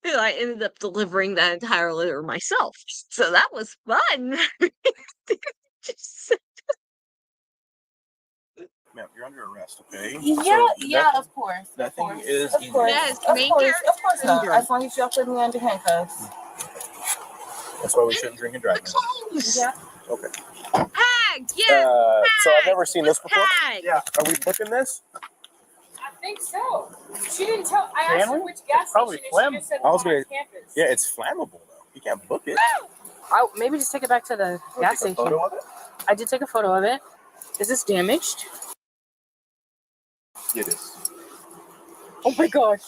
Speaker 1: And I ended up delivering that entire litter myself. So that was fun. Just-
Speaker 10: Ma'am, you're under arrest, okay?
Speaker 13: Yeah,
Speaker 10: So
Speaker 13: yeah,
Speaker 10: that thing-
Speaker 13: of course.
Speaker 10: That
Speaker 13: Of
Speaker 10: thing
Speaker 13: course.
Speaker 10: is
Speaker 13: Of course.
Speaker 1: Yes,
Speaker 13: Of
Speaker 1: main
Speaker 13: course.
Speaker 1: character
Speaker 13: Of course not.
Speaker 1: syndrome.
Speaker 13: As long as y'all put me under handcuffs.
Speaker 10: That's why we shouldn't drink and drive.
Speaker 1: Close.
Speaker 13: Yeah.
Speaker 10: Okay.
Speaker 1: Tag, yes.
Speaker 10: So I've never seen this before.
Speaker 1: Tag.
Speaker 10: Yeah. Are we booking this?
Speaker 12: I think so. She didn't tell. I
Speaker 10: Can
Speaker 12: asked her
Speaker 10: we?
Speaker 12: which gas
Speaker 10: Probably
Speaker 12: station, and she just said
Speaker 10: I was
Speaker 12: the one on
Speaker 10: gonna.
Speaker 12: campus.
Speaker 10: Yeah, it's flammable though. You can't book it.
Speaker 12: Maybe just take it back to the gas
Speaker 10: Take a
Speaker 12: station.
Speaker 10: photo of it?
Speaker 12: I did take a photo of it. Is this damaged?
Speaker 10: It is.
Speaker 12: Oh my gosh.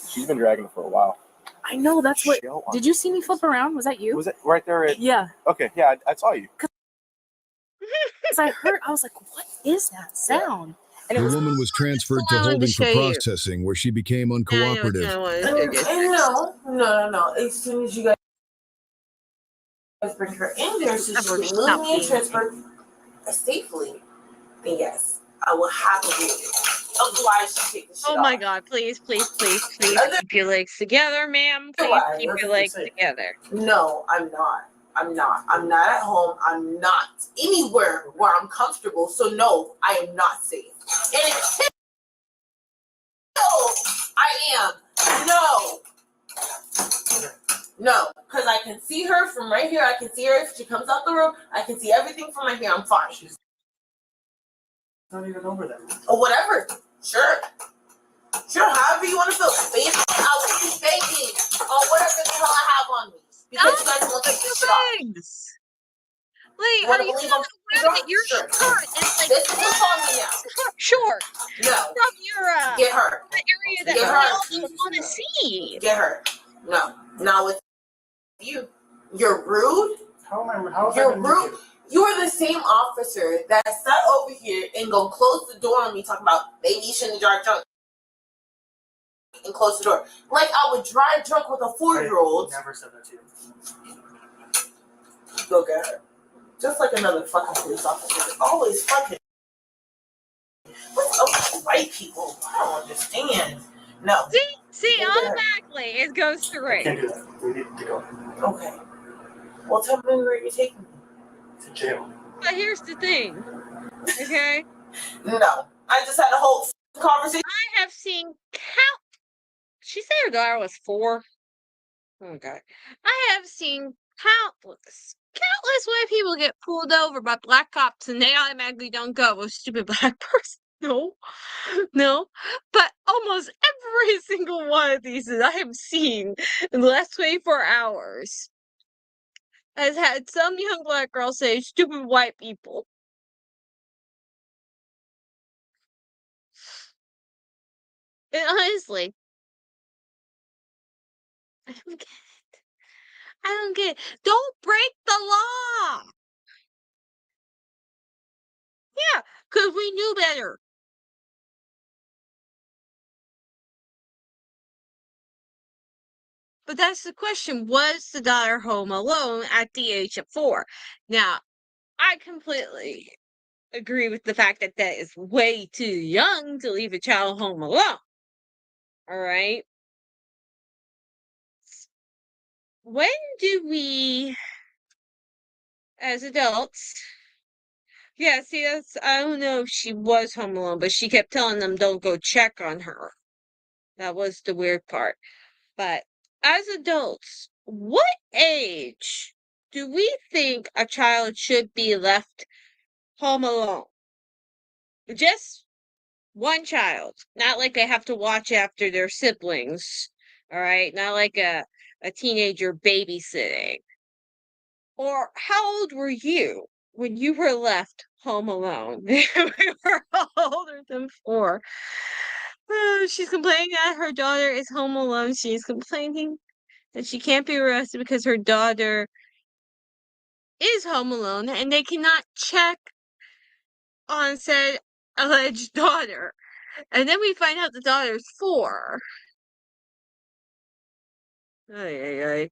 Speaker 10: She's been dragging it for a while.
Speaker 12: I know, that's what.
Speaker 10: Show on
Speaker 12: Did you see me flip around? Was that you?
Speaker 10: Was it right there?
Speaker 12: Yeah.
Speaker 10: Okay, yeah, I saw you.
Speaker 12: Because I heard, I was like, what is that sound? And it
Speaker 11: The
Speaker 12: was.
Speaker 11: woman was transferred to
Speaker 1: I wanted to
Speaker 11: holding for
Speaker 1: show you.
Speaker 11: processing, where she became
Speaker 1: I
Speaker 11: uncooperative.
Speaker 13: No. As soon as you guys bring her in there, so she can move me and transfer safely, then yes, I will happily oblige to take the shit
Speaker 1: Oh my
Speaker 13: off.
Speaker 1: god, please keep your legs together, ma'am. Please keep your legs together.
Speaker 13: No, I'm not. I'm not at home. I'm not anywhere where I'm comfortable. So no, I am not safe. And until I am, no, because I can see her from right here. I can see her if she comes out the room. I can see everything from right here. I'm fine. She's not even over there. Or whatever. Sure, however you want to feel. Baby, I will be begging on whatever the hell I have on me. Because you guys won't take this shit off.
Speaker 1: Wait,
Speaker 13: Wanna
Speaker 1: are you
Speaker 13: believe
Speaker 1: not
Speaker 13: I'm
Speaker 1: aware that your
Speaker 13: sure.
Speaker 1: skirt is like
Speaker 13: This is on me now.
Speaker 1: short
Speaker 13: No.
Speaker 1: from your
Speaker 13: Get her.
Speaker 1: the area that
Speaker 13: Get
Speaker 1: we
Speaker 13: her.
Speaker 1: all want to see?
Speaker 13: Get her. No. Not with you. You're rude. You're rude. You are the same officer that sat over here and go close the door on me talking about maybe you shouldn't drive drunk and close the door. Like I would drive drunk with a 4-year-old.
Speaker 14: Never said that to you.
Speaker 13: Go get her. Just like another fucking police officer. Always fucking. What's up with white people? I don't understand. No.
Speaker 1: See, automatically it goes through.
Speaker 14: Can't do that. We need to go
Speaker 13: Okay. Well, tell me where you're taking me.
Speaker 14: to jail.
Speaker 1: But here's the thing, okay?
Speaker 13: No. I just had a whole conversation.
Speaker 1: I have seen She said her daughter was 4. Oh god. I have seen countless white people get pulled over by black cops and they automatically don't go, well, stupid black person. No. But almost every single one of these that I have seen in the last 24 hours has had some young black girl say, stupid white people. And honestly, I don't get it. I don't get it. Don't break the law. Yeah, because we knew better. But that's the question. Was the daughter home alone at the age of 4? Now, I completely agree with the fact that that is way too young to leave a child home alone. All right. When do we, as adults, yeah, see, I don't know if she was home alone, but she kept telling them don't go check on her. That was the weird part. But as adults, what age do we think a child should be left home alone? Just one child. Not like they have to watch after their siblings. All right. Not like a teenager babysitting. Or how old were you when you were left home alone? We were older than 4. She's complaining that her daughter is home alone. She's complaining that she can't be arrested because her daughter is home alone and they cannot check on said alleged daughter. And then we find out the daughter's 4. Ay, ay,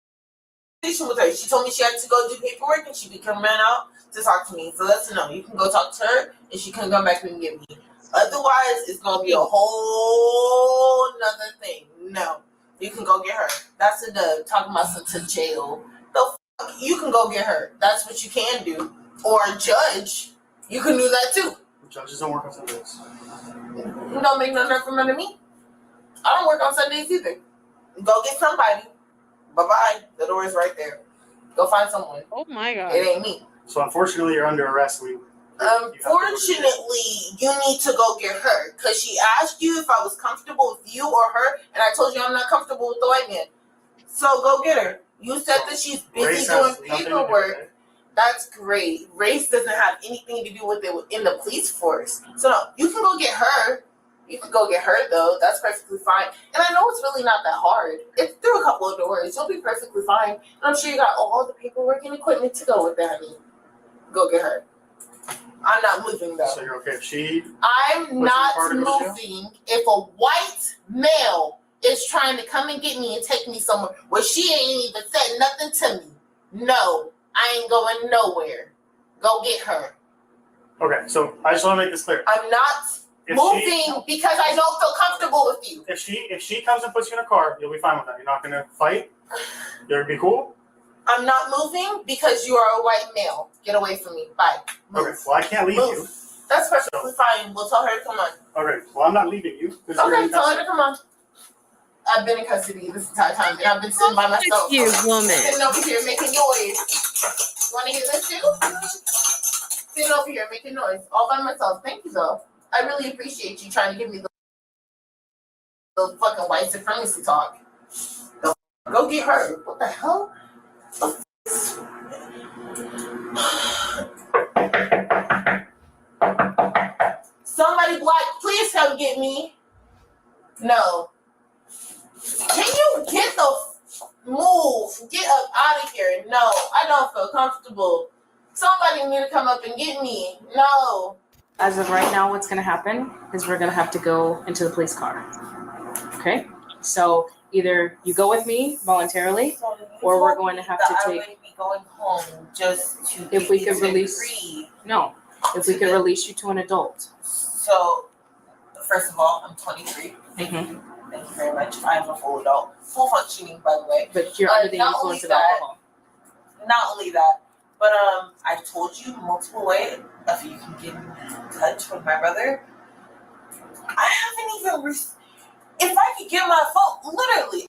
Speaker 1: ay.
Speaker 13: With her. She told me she had to go do paperwork and she'd be coming out to talk to me. So that's a no. You can go talk to her and she can come back and get me. Otherwise, it's gonna be a whole nother thing. No. You can go get her. That's a dub. Talking about some to jail. The fuck? You can go get her. That's what you can do. Or a judge. You can do that too.
Speaker 14: Judges don't work on Sundays.
Speaker 13: You don't make no nothing under me. I don't work on Sundays either. Go get somebody. Bye-bye. The door is right there. Go find someone.
Speaker 1: Oh my God.
Speaker 13: It ain't me.
Speaker 14: So unfortunately, you're under arrest.
Speaker 13: Unfortunately, you need to go get her because she asked you if I was comfortable with you or her, and I told you I'm not comfortable with the white man. So go get her. You said that she's busy doing paperwork. That's great. Race doesn't have anything to do with it in the police force. So no, you can go get her. You can go get her though. That's perfectly fine. And I know it's really not that hard. It's through a couple of doors. You'll be perfectly fine. And I'm sure you got all the paperwork and equipment to go with that. Honey. Go get her. I'm not moving though.
Speaker 14: So you're okay if she?
Speaker 13: I'm not moving if a white male is trying to come and get me and take me somewhere where she ain't even said nothing to me. No, I ain't going nowhere. Go get her.
Speaker 14: Okay, so I just want to make this clear.
Speaker 13: I'm not moving because I don't feel comfortable with you.
Speaker 14: If she comes and puts you in a car, you'll be fine with that. You're not gonna fight. You'll be cool.
Speaker 13: I'm not moving because you are a white male. Get away from me. Bye. Move.
Speaker 14: Okay. Well, I can't leave you.
Speaker 13: That's perfectly fine. We'll tell her to come on.
Speaker 14: Okay. Well, I'm not leaving you.
Speaker 13: Okay, tell her to come on. I've been in custody this entire time, and I've been sitting by myself.
Speaker 1: You woman.
Speaker 13: Sitting over here making noise. You want to hear this too? Sitting over here making noise all by myself. Thank you, though. I really appreciate you trying to give me the fucking white supremacy talk. Go get her. What the hell? Somebody black, please come get me. No. Can you get the move? Get up out of here. No, I don't feel comfortable. Somebody need to come up and get me. No.
Speaker 12: As of right now, what's going to happen is we're going to have to go into the police car. Okay? So either you go with me voluntarily, or we're going to have to take.
Speaker 13: I would be going home just to.
Speaker 12: If we could release. No. If we could release you to an adult.
Speaker 13: So, first of all, I'm 23. Thank you very much. I'm a full adult, full functioning, by the way.
Speaker 12: But you're under the influence of alcohol.
Speaker 13: Not only that, but I've told you multiple ways if you can get in touch with my brother. I haven't even. If I could get my phone, literally,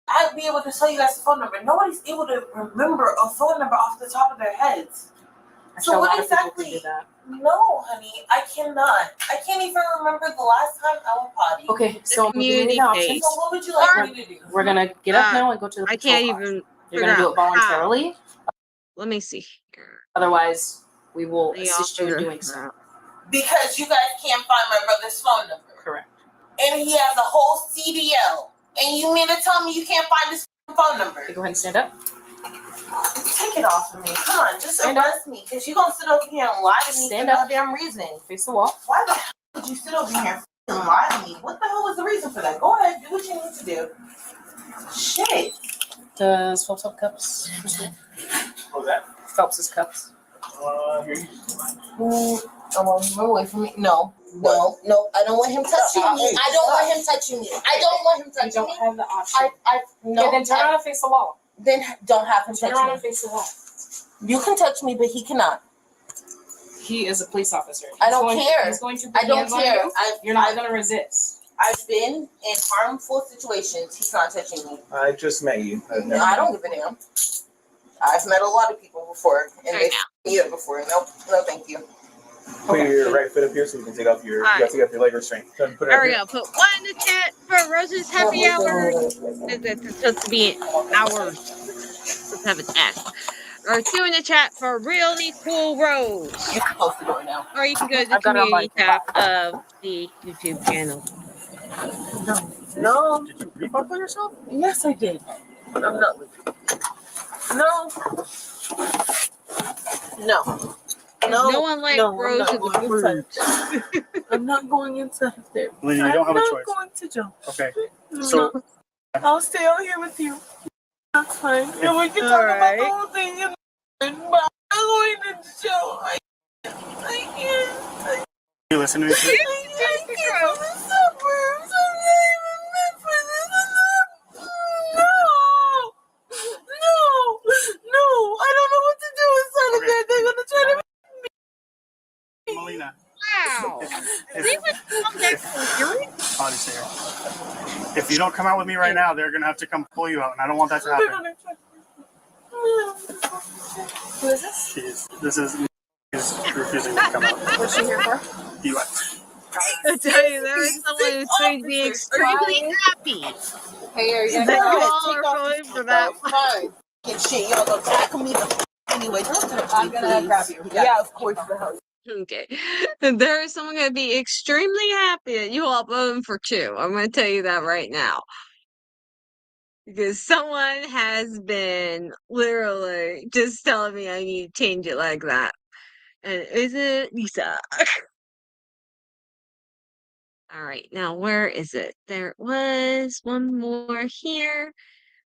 Speaker 13: I'd be able to tell you guys the phone number. Nobody's able to remember a phone number off the top of their heads. So what exactly? No, honey, I cannot. I can't even remember the last time I went potty.
Speaker 12: Okay, so
Speaker 1: community
Speaker 13: so what would you like me to do?
Speaker 12: We're gonna get up now and go to the.
Speaker 1: I can't even.
Speaker 12: You're gonna do it voluntarily.
Speaker 1: Let me see.
Speaker 12: Otherwise, we will assist you in doing so.
Speaker 13: Because you guys can't find my brother's phone number.
Speaker 12: Correct.
Speaker 13: And he has a whole CDL. And you mean to tell me you can't find his phone number?
Speaker 12: Okay, go ahead and stand up.
Speaker 13: Take it off of me. Come on, just arrest me. Because you're going to sit over here and lie to me for no damn reason.
Speaker 12: Face the wall.
Speaker 13: Why the hell would you sit over here and lie to me? What the hell was the reason for that? Go ahead, do what you need to do. Shit.
Speaker 12: Does Phelps have cups?
Speaker 14: What was that?
Speaker 12: Phelps's cups.
Speaker 14: Here.
Speaker 13: I want him away from me. No, I don't want him touching me. I don't want him touching me. I don't want him touching me.
Speaker 12: You don't have the option.
Speaker 13: No.
Speaker 12: Okay, then turn around and face the wall.
Speaker 13: Then don't have him touch me.
Speaker 12: Turn around and face the wall.
Speaker 13: You can touch me, but he cannot.
Speaker 12: He is a police officer.
Speaker 13: I don't care.
Speaker 12: He's going to
Speaker 13: I don't care.
Speaker 12: You're not going to resist.
Speaker 13: I've been in harmful situations. He's not touching me.
Speaker 10: I just met you.
Speaker 13: I don't give a damn. I've met a lot of people before, and they've met me before. No, thank you.
Speaker 10: Put your right foot up here so you can take off your. You got to take off your leg restraint.
Speaker 1: There we go. Put one in the chat for Rose's happy hour. It's supposed to be hours. Let's have a chat. Or two in the chat for really cool Rose.
Speaker 13: You can close the door now.
Speaker 1: Or you can go to the community tab of the YouTube channel.
Speaker 13: No.
Speaker 14: Did you refund for yourself?
Speaker 13: Yes, I did. But I'm not leaving. No.
Speaker 1: No one like Rose with the fruit.
Speaker 13: I'm not going inside there.
Speaker 14: Lynn, you don't have a choice.
Speaker 13: I'm not going to jump.
Speaker 14: Okay. So
Speaker 13: I'll stay out here with you. That's fine. Yeah, we can talk about the
Speaker 1: Alright.
Speaker 13: whole thing, but I'm going to show. I can't.
Speaker 14: You listen to me?
Speaker 13: I can't from the suburbs. I'm not even meant for this. No. No. I don't know what to do inside of there. They're going to try to.
Speaker 14: Melina.
Speaker 1: Wow.
Speaker 14: Honestly, if you don't come out with me right now, they're gonna have to come pull you out, and I don't want that to happen.
Speaker 12: Who is this?
Speaker 14: This is refusing to come out.
Speaker 12: What's she here for?
Speaker 14: You.
Speaker 1: I tell you, there is someone who's going to be extremely happy
Speaker 13: Hey, are you
Speaker 1: that you
Speaker 13: gonna
Speaker 1: all are going for that.
Speaker 13: Fine. Get shit. Y'all gonna tackle me anyway. Don't touch me, please. Grab you. Yeah, of course.
Speaker 1: Okay. There is someone going to be extremely happy that you all voted for 2. I'm going to tell you that right now. Because someone has been literally just telling me I need to change it like that. And is it Lisa? All right. Now, where is it? There was one more here.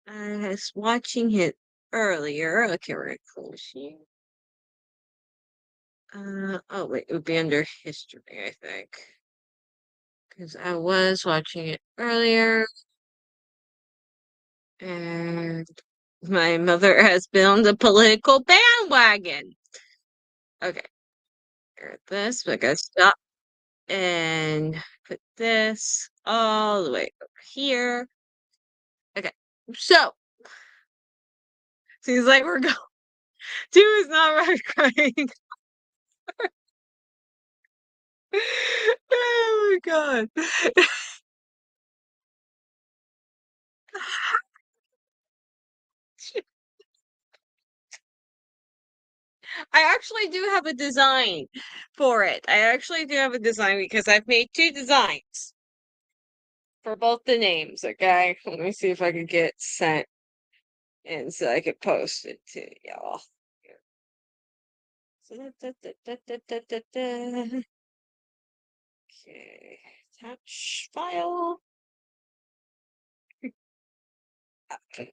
Speaker 1: I was watching it earlier. Okay, we're going to close here. Oh wait, it would be under history, I think. Because I was watching it earlier. And my mother has been on the political bandwagon. Okay. Here, this, but I gotta stop and put this all the way over here. Okay. So, seems like we're going. 2 is not right. Oh my god. I actually do have a design for it. I actually do have a design because I've made 2 designs for both the names, okay? Let me see if I could get sent and so I could post it to y'all. Okay, attach file. Okay.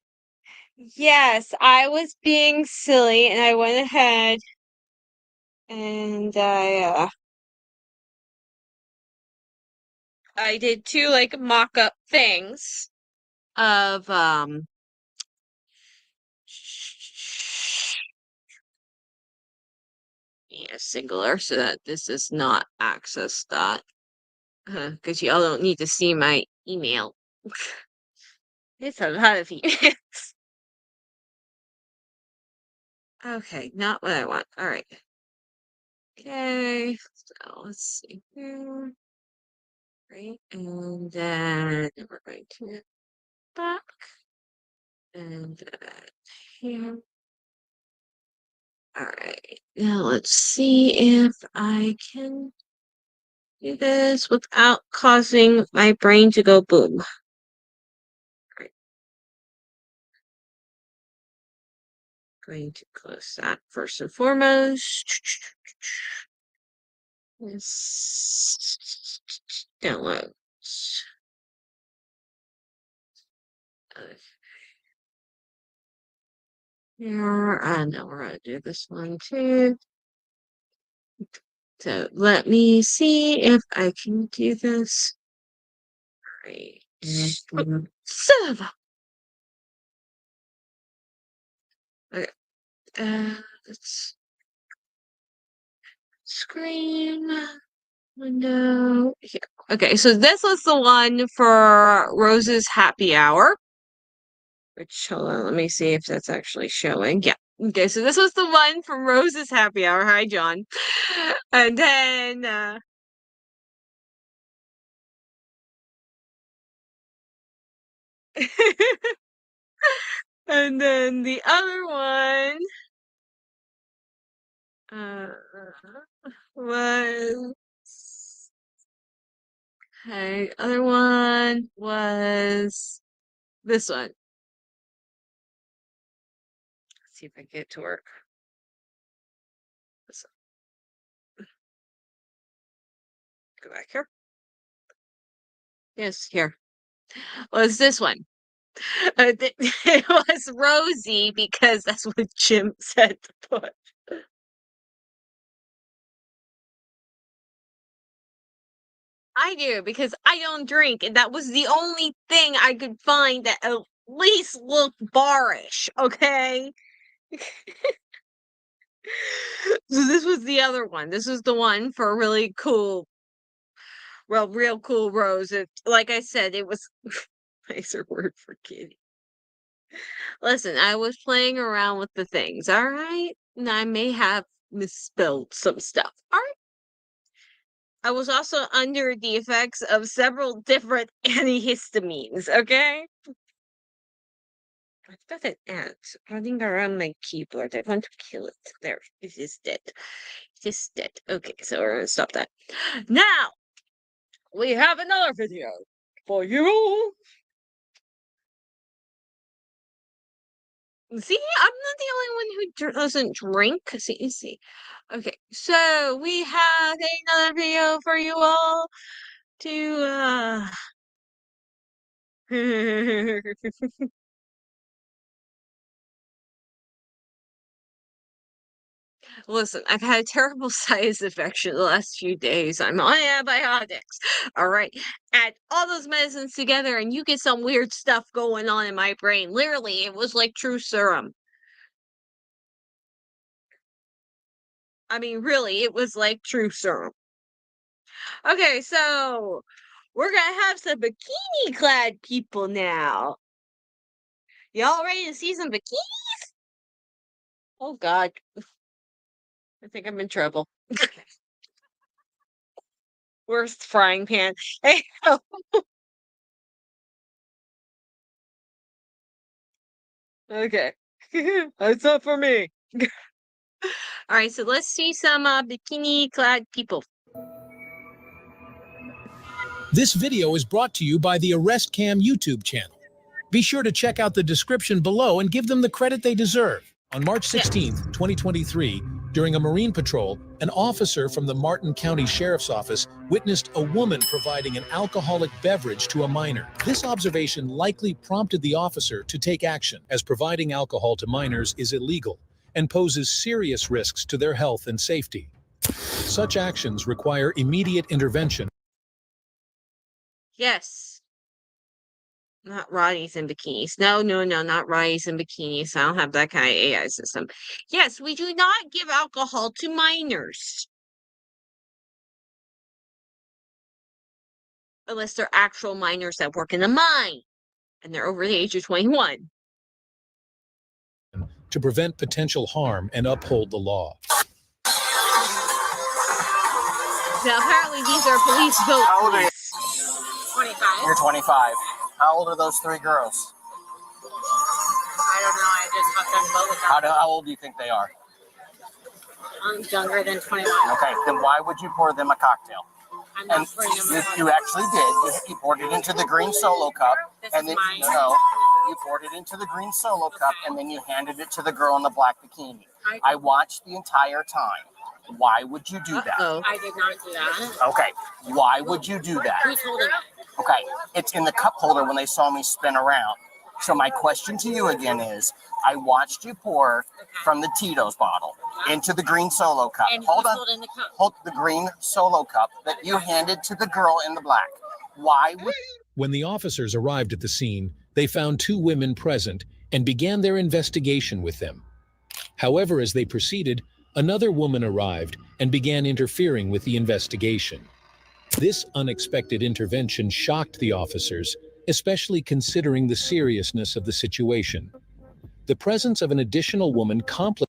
Speaker 1: Yes, I was being silly and I went ahead and I did 2 like mock-up things of singular so that this is not access dot because y'all don't need to see my email. It's a lot of emails. Okay, not what I want. All right. Okay, so let's see here. Right, and then we're going to back and here. All right, now let's see if I can do this without causing my brain to go boom. Right. Going to close that first and foremost. This downloads. Here, and now we're gonna do this one too. So let me see if I can do this. Right. Server. Okay. Let's screen window here. Okay, so this was the one for Rose's happy hour. Which, hold on, let me see if that's actually showing. Yeah. Okay, so this was the one from Rose's happy hour. Hi, John. And then, and then the other one, uh, was, okay, other one was this one. Let's see if I can get it to work. This one. Go back here. Yes, here. Was this one. It was Rosie because that's what Jim said to put. I do because I don't drink, and that was the only thing I could find that at least looked barish, okay? So this was the other one. This was the one for a really cool, well, real cool rose. Like I said, it was nicer word for kitty. Listen, I was playing around with the things, all right? And I may have misspelled some stuff, all right? I was also under the effects of several different antihistamines, okay? I've got an ant running around my keyboard. I want to kill it. There, it is dead. It is dead. Okay, so we're gonna stop that. Now, we have another video for you. See, I'm not the only one who doesn't drink. See. Okay, so we have another video for you all to Listen, I've had a terrible sinus infection the last few days. I'm on antibiotics. All right. Add all those medicines together and you get some weird stuff going on in my brain. Literally, it was like true serum. I mean, really, it was like true serum. Okay, so we're gonna have some bikini clad people now. Y'all ready to see some bikinis? Oh God. I think I'm in trouble. Worst frying pan. Hey, okay. That's not for me. All right, so let's see some bikini clad people.
Speaker 15: This video is brought to you by the Arrest Cam YouTube channel. Be sure to check out the description below and give them the credit they deserve. On March 16th, 2023, during a Marine patrol, an officer from the Martin County Sheriff's Office witnessed a woman providing an alcoholic beverage to a minor. This observation likely prompted the officer to take action, as providing alcohol to minors is illegal and poses serious risks to their health and safety. Such actions require immediate intervention.
Speaker 1: Yes. Not Roddy's in bikinis. No, not Roddy's in bikinis. I don't have that kind of AI system. Yes, we do not give alcohol to minors. Unless they're actual minors that work in the mine. And they're over the age of 21.
Speaker 15: To prevent potential harm and uphold the law.
Speaker 1: Now, apparently these are police vote.
Speaker 16: How old are you?
Speaker 13: 25.
Speaker 16: You're 25. How old are those three girls?
Speaker 13: I don't know. I just hopped on the boat with them.
Speaker 16: How old do you think they are?
Speaker 13: I'm younger than 21.
Speaker 16: Okay, then why would you pour them a cocktail?
Speaker 13: I'm not pouring them a
Speaker 16: You actually did. You poured it into the green Solo cup. And then, no, you poured it into the green Solo cup and then you handed it to the girl in the black bikini. I watched the entire time. Why would you do that?
Speaker 13: I did not do that.
Speaker 16: Okay, why would you do that?
Speaker 13: Who's holding it?
Speaker 16: Okay, it's in the cup holder when they saw me spin around. So my question to you again is, I watched you pour from the Tito's bottle into the green Solo cup.
Speaker 13: And
Speaker 16: Hold
Speaker 13: who's
Speaker 16: on.
Speaker 13: holding the cup?
Speaker 16: Hold the green Solo cup that you handed to the girl in the black. Why would...
Speaker 15: When the officers arrived at the scene, they found two women present and began their investigation with them. However, as they proceeded, another woman arrived and began interfering with the investigation. This unexpected intervention shocked the officers, especially considering the seriousness of the situation. The presence of an additional woman complicated.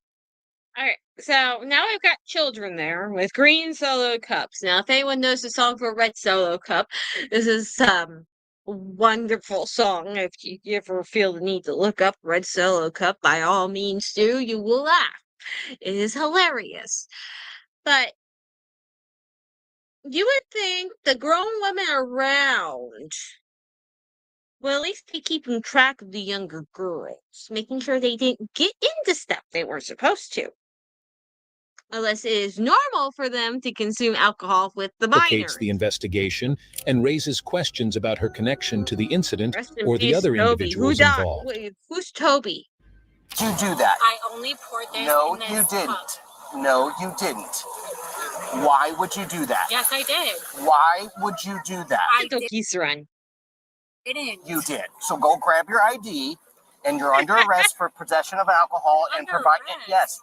Speaker 1: All right, so now we've got children there with green Solo cups. Now, if anyone knows the song for Red Solo Cup, this is wonderful song. If you ever feel the need to look up Red Solo Cup, by all means do. You will laugh. It is hilarious. But you would think the grown women around will at least be keeping track of the younger girls, making sure they didn't get into stuff they weren't supposed to. unless it is normal for them to consume alcohol with the
Speaker 15: complicates
Speaker 1: minors.
Speaker 15: the investigation and raises questions about her connection to the incident
Speaker 1: Rest in
Speaker 15: or the
Speaker 1: peace,
Speaker 15: other
Speaker 1: Toby. Who
Speaker 15: individuals
Speaker 1: died?
Speaker 15: involved.
Speaker 1: Wait, who's Toby?
Speaker 16: You do that.
Speaker 13: I only poured this
Speaker 16: No,
Speaker 13: in this
Speaker 16: you didn't.
Speaker 13: cup.
Speaker 16: No, you didn't. Why would you do that?
Speaker 13: Yes, I did.
Speaker 16: Why would you do that?
Speaker 13: I
Speaker 1: Cookies run.
Speaker 13: didn't.
Speaker 16: You did. So go grab your ID, and you're under arrest for possession of alcohol and for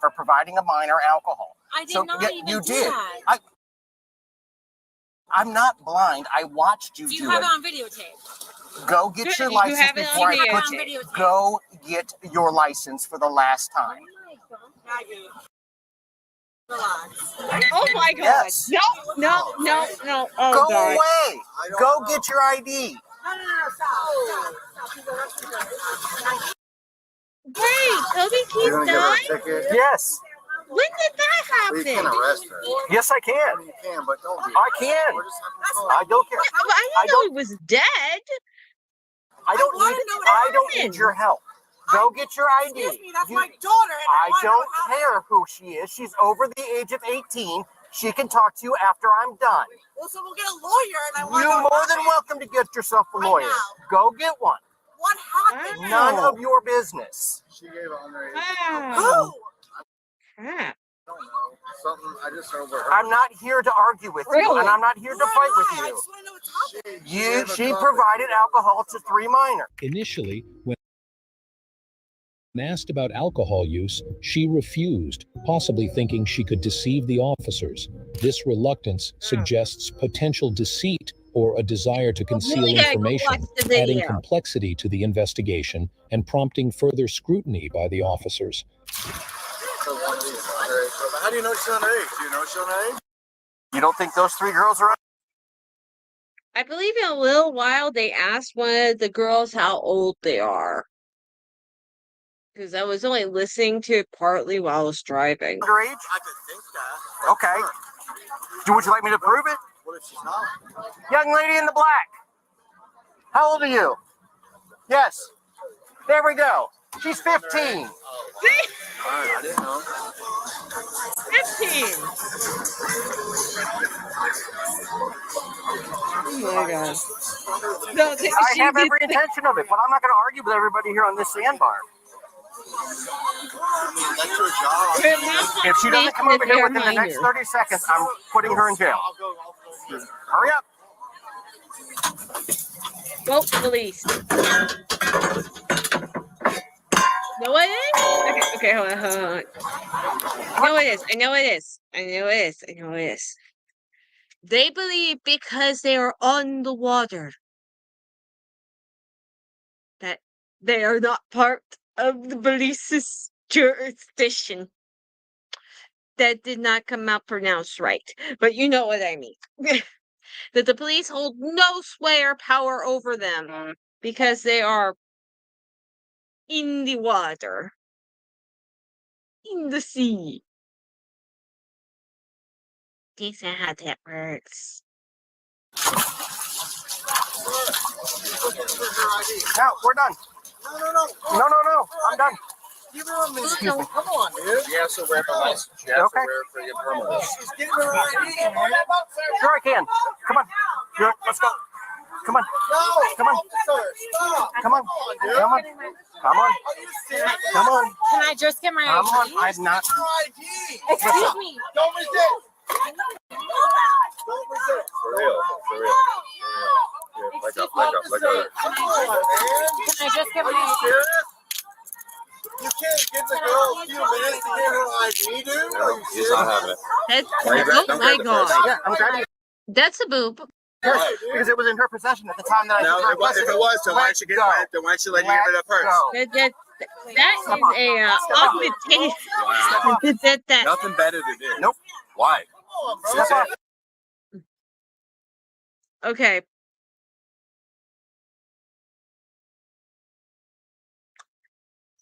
Speaker 16: providing a minor alcohol.
Speaker 13: I did not even
Speaker 16: you
Speaker 13: do
Speaker 16: did.
Speaker 13: that.
Speaker 16: I'm not blind. I watched you
Speaker 13: Do
Speaker 16: do
Speaker 13: you have
Speaker 16: it.
Speaker 13: it on videotape?
Speaker 16: Go get your
Speaker 1: You
Speaker 16: license
Speaker 1: have it on
Speaker 16: before I
Speaker 1: video.
Speaker 16: put you. Go get your license for the last time.
Speaker 13: I do. Relax.
Speaker 1: Oh my god.
Speaker 16: Yes.
Speaker 1: No. Oh
Speaker 16: Go
Speaker 1: god.
Speaker 16: away. Go get your ID.
Speaker 1: Wait, Toby Keith died?
Speaker 16: Yes.
Speaker 1: When did that happen?
Speaker 10: You can't arrest her.
Speaker 16: Yes, I can.
Speaker 10: You can, but don't do
Speaker 16: I can. I don't care.
Speaker 1: I didn't know he was dead.
Speaker 16: I don't need your help. Go get your ID.
Speaker 13: Excuse me, that's my daughter.
Speaker 16: I don't care who she is. She's over the age of 18. She can talk to you after I'm done.
Speaker 13: Well, so we'll get a lawyer, and I want
Speaker 16: You're more than welcome to get yourself a lawyer. Go get one.
Speaker 13: What happened?
Speaker 16: None of your business.
Speaker 10: She gave it underage.
Speaker 1: Wow.
Speaker 10: I
Speaker 1: Crap.
Speaker 10: don't know. Something I just overheard.
Speaker 16: I'm not here to argue with you, and I'm not here to fight with
Speaker 13: I
Speaker 16: you.
Speaker 13: just want to know what's happening.
Speaker 16: She provided alcohol to 3 minors.
Speaker 15: Initially, when asked about alcohol use, she refused, possibly thinking she could deceive the officers. This reluctance suggests potential deceit or a desire to conceal information, adding complexity to the investigation and prompting further scrutiny by the officers.
Speaker 10: How do you know she's underage? Do you know she's underage?
Speaker 16: You don't think those 3 girls are?
Speaker 1: I believe in a little while they asked one of the girls how old they are. Because I was only listening to it partly while I was driving.
Speaker 16: Underage?
Speaker 10: I could think that.
Speaker 16: Okay. Would you like me to prove it?
Speaker 10: What if she's not?
Speaker 16: Young lady in the black. How old are you? Yes. There we go. She's 15.
Speaker 10: Alright, I didn't know.
Speaker 1: 15. Oh my god. No,
Speaker 16: I have every intention of it, but I'm not going to argue with everybody here on this sandbar.
Speaker 10: That's your job.
Speaker 16: If she doesn't come over here within the next 30 seconds, I'm putting her in jail. Hurry up.
Speaker 1: Go, police. No, it is? Okay, hold on. I know it is. They believe because they are on the water that they are not part of the police's jurisdiction. That did not come out pronounced right, but you know what I mean. That the police hold no sway or power over them because they are in the water, in the sea. That's not how that works.
Speaker 16: No, we're done. No. I'm done.
Speaker 10: Give her a minute. Come on, dude. You have to wear her license. You have to wear it for your permit. She's getting her ID, man.
Speaker 16: Sure I can. Come on. Good. Let's go. Come on. Come on. Come on. Come on. Come on. Come on.
Speaker 13: Can I just get my ID?
Speaker 16: Come on. I'm not.
Speaker 13: Excuse me.
Speaker 10: Don't resist. Don't resist. For real. For real. Let go.
Speaker 13: Can I just get my ID?
Speaker 10: You can't give the girl a few minutes to get her ID, dude. Are you serious?
Speaker 1: Oh my god.
Speaker 16: Yeah, I'm grabbing it.
Speaker 1: That's a boob.
Speaker 16: Because it was in her possession at the time that I
Speaker 10: No,
Speaker 16: took her
Speaker 10: if it was, then why should you let you give it up first?
Speaker 1: That is a augmentation.
Speaker 10: Nothing better to do.
Speaker 16: Nope.
Speaker 10: Why?
Speaker 1: Okay.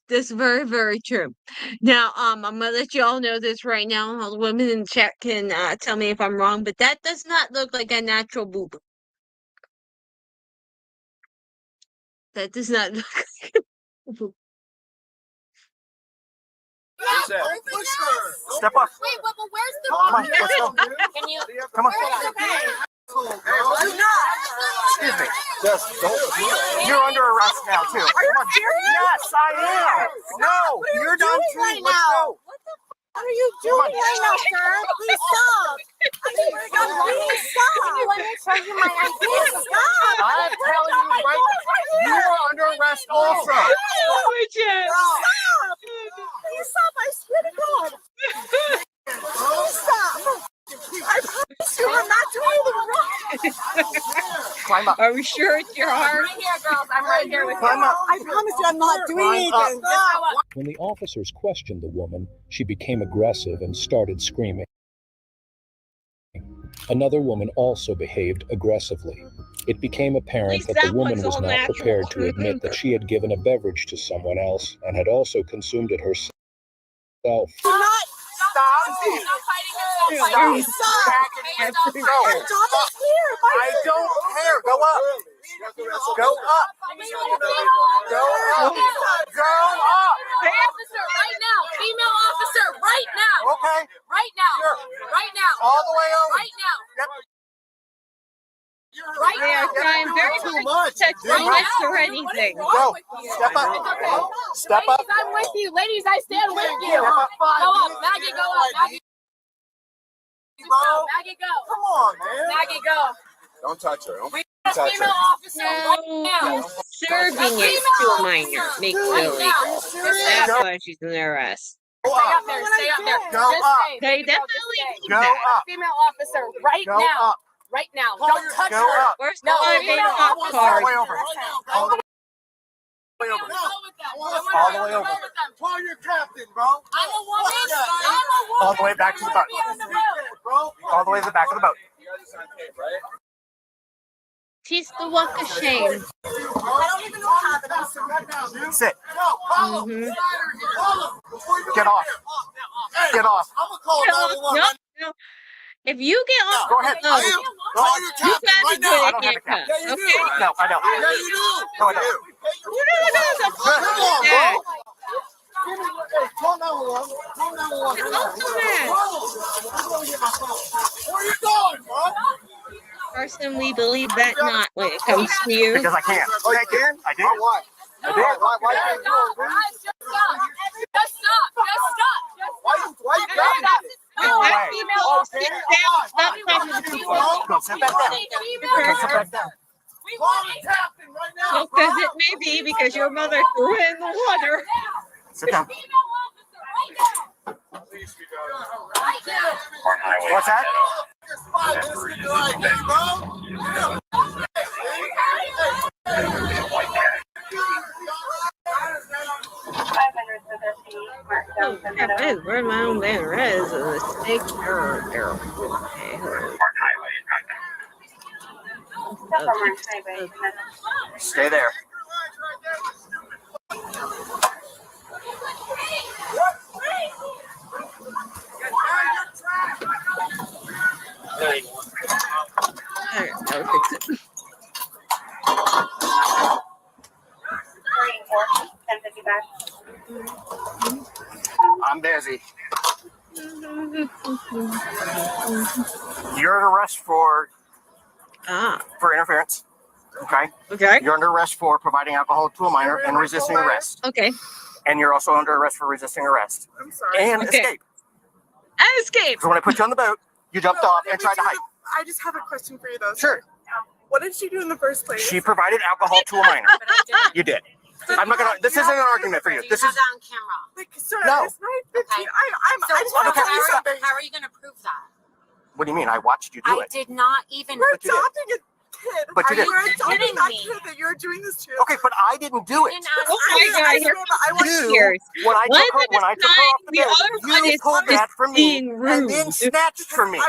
Speaker 1: That's very, very true. Now, I'm gonna let you all know this right now. All the women in the chat can tell me if I'm wrong, but that does not look like a natural boob. That does not look like a boob.
Speaker 10: Don't push her.
Speaker 16: Step up.
Speaker 13: Wait, but where's the?
Speaker 16: Come on, let's go.
Speaker 13: Can you?
Speaker 16: Come on.
Speaker 10: Excuse me. Just don't.
Speaker 16: You're under arrest now too.
Speaker 13: Are you serious?
Speaker 16: Yes, I am. No, you're done too.
Speaker 13: Right
Speaker 16: Let's
Speaker 13: now?
Speaker 16: go.
Speaker 13: What are you doing right now, sir? Please stop. Please stop. Let me show you my ID. Stop.
Speaker 16: I'm telling you right, you are under arrest also.
Speaker 13: Stop. Please stop. I swear to God. Please stop. I promise you, I'm not doing anything wrong.
Speaker 16: Climb up.
Speaker 1: Are we sure it's your heart?
Speaker 13: Right here, girls. I'm right here with you.
Speaker 16: Climb up.
Speaker 13: I promise you, I'm not doing
Speaker 16: Climb up.
Speaker 13: anything. Stop.
Speaker 15: When the officers questioned the woman, she became aggressive and started screaming. Another woman also behaved aggressively. It became apparent that the woman was not prepared to admit that she had given a beverage to someone else and had also consumed it herself.
Speaker 16: Stop.
Speaker 13: Please stop.
Speaker 16: Go.
Speaker 13: I
Speaker 16: don't care. Go up. Go up. Go up. Go up.
Speaker 13: Officer, right now. Female officer, right now.
Speaker 16: Okay.
Speaker 13: Right now.
Speaker 16: Sure.
Speaker 13: Right now.
Speaker 16: All the way over.
Speaker 13: Right now.
Speaker 16: Yep.
Speaker 13: Right
Speaker 1: They are
Speaker 13: now.
Speaker 1: trying very hard to touch
Speaker 13: Right
Speaker 1: my wrist
Speaker 13: now.
Speaker 1: or anything.
Speaker 16: Go. Step up. Step up.
Speaker 12: Ladies, I'm with you. Ladies, I stand with you.
Speaker 16: Step up.
Speaker 12: Go up. Maggie, go up. Maggie,
Speaker 16: Bro.
Speaker 12: Maggie, go.
Speaker 16: Come on, man.
Speaker 12: Maggie, go.
Speaker 10: Don't touch her. Don't
Speaker 12: We
Speaker 10: touch
Speaker 12: have
Speaker 10: her.
Speaker 12: female officer right
Speaker 1: No,
Speaker 12: now.
Speaker 1: serving it to a minor. Make
Speaker 12: Right
Speaker 1: Billy.
Speaker 12: now.
Speaker 1: That's why she's in arrest.
Speaker 16: Go
Speaker 12: Stay
Speaker 16: up.
Speaker 12: up there. Stay up there.
Speaker 16: Go
Speaker 12: Just
Speaker 16: up.
Speaker 12: stay.
Speaker 1: They
Speaker 12: Just
Speaker 1: definitely
Speaker 12: stay.
Speaker 1: need
Speaker 16: Go
Speaker 1: that.
Speaker 16: up.
Speaker 12: Female officer right
Speaker 16: Go
Speaker 12: now.
Speaker 16: up.
Speaker 12: Right now. Don't touch
Speaker 16: Go
Speaker 12: her.
Speaker 16: up.
Speaker 1: Where's the
Speaker 12: No,
Speaker 1: other
Speaker 12: female
Speaker 1: hot
Speaker 12: officer.
Speaker 16: All the
Speaker 1: card?
Speaker 16: way over. All the way over. All the way over.
Speaker 10: Call your captain, bro.
Speaker 13: I'm a woman. I'm a woman.
Speaker 16: All the way back to the boat. All the way to the back of the boat.
Speaker 1: Teach the walk of shame.
Speaker 13: I don't even know how to.
Speaker 16: Sit.
Speaker 1: Mhm.
Speaker 16: Get off. Get off.
Speaker 10: I'm gonna call 911.
Speaker 1: No. If you get off
Speaker 16: Go ahead.
Speaker 1: the boat,
Speaker 10: Call your
Speaker 1: you
Speaker 10: captain
Speaker 1: gotta
Speaker 10: right
Speaker 1: get
Speaker 10: now.
Speaker 16: I
Speaker 1: a
Speaker 16: don't have a
Speaker 1: haircut.
Speaker 16: cap.
Speaker 10: Yeah, you do.
Speaker 1: Okay?
Speaker 16: No, I don't.
Speaker 10: Yeah, you do.
Speaker 16: No, I don't.
Speaker 1: No.
Speaker 10: Come on, bro. Call 911. Call 911. Where you going, bro?
Speaker 1: Personally, believe that not when it comes to you.
Speaker 16: Because I can.
Speaker 10: Oh, you
Speaker 16: Thank you.
Speaker 10: can?
Speaker 16: I did.
Speaker 10: Why?
Speaker 16: I did.
Speaker 10: Why can't you do it,
Speaker 12: Just stop. Just stop. Just stop.
Speaker 10: Why you got me?
Speaker 16: Go away.
Speaker 1: Female, sit down. Stop talking to people.
Speaker 16: Go sit back down. Go sit back down.
Speaker 10: Call the captain right now.
Speaker 1: Because it may be because your mother threw it in the water.
Speaker 16: Sit down. What's that?
Speaker 1: Oh, Captain, where's my own man? Rez and the steak.
Speaker 16: Stay there. I'm busy. You're under arrest for interference. Okay.
Speaker 1: Okay.
Speaker 16: You're under arrest for providing alcohol to a minor and resisting arrest.
Speaker 1: Okay.
Speaker 16: And you're also under arrest for resisting arrest.
Speaker 7: I'm sorry.
Speaker 16: And
Speaker 1: Okay.
Speaker 16: escape.
Speaker 1: Escape.
Speaker 16: So when I put you on the boat, you jumped off and tried to hide.
Speaker 7: I just have a question for you though.
Speaker 16: Sure.
Speaker 7: What did she do in the first place?
Speaker 16: She provided alcohol to a minor. You did. I'm not gonna. This isn't an argument for you. This is
Speaker 13: on camera.
Speaker 7: Like, sir,
Speaker 16: No.
Speaker 7: it's 9:15.
Speaker 13: So
Speaker 7: I just want to tell you something.
Speaker 13: how are you going to prove that?
Speaker 16: What do you mean? I watched you do
Speaker 13: I
Speaker 16: it.
Speaker 13: did not even.
Speaker 7: We're
Speaker 16: But you did.
Speaker 7: adopting a kid.
Speaker 16: But you did.
Speaker 7: We're adopting
Speaker 13: kidding
Speaker 7: that
Speaker 13: me?
Speaker 7: kid that you're doing this to.
Speaker 16: Okay, but I didn't do it.
Speaker 13: didn't ask
Speaker 1: Oh my
Speaker 7: I
Speaker 1: God,
Speaker 7: swear, but I want
Speaker 16: You,
Speaker 1: Years.
Speaker 16: when I
Speaker 1: One
Speaker 16: took her,
Speaker 1: of them
Speaker 16: when I
Speaker 1: is
Speaker 16: took her off the
Speaker 1: lying, the other
Speaker 16: boat,
Speaker 1: one
Speaker 16: you
Speaker 1: is
Speaker 16: pulled that from me
Speaker 1: being
Speaker 16: and then
Speaker 1: rude.
Speaker 16: snatched from me.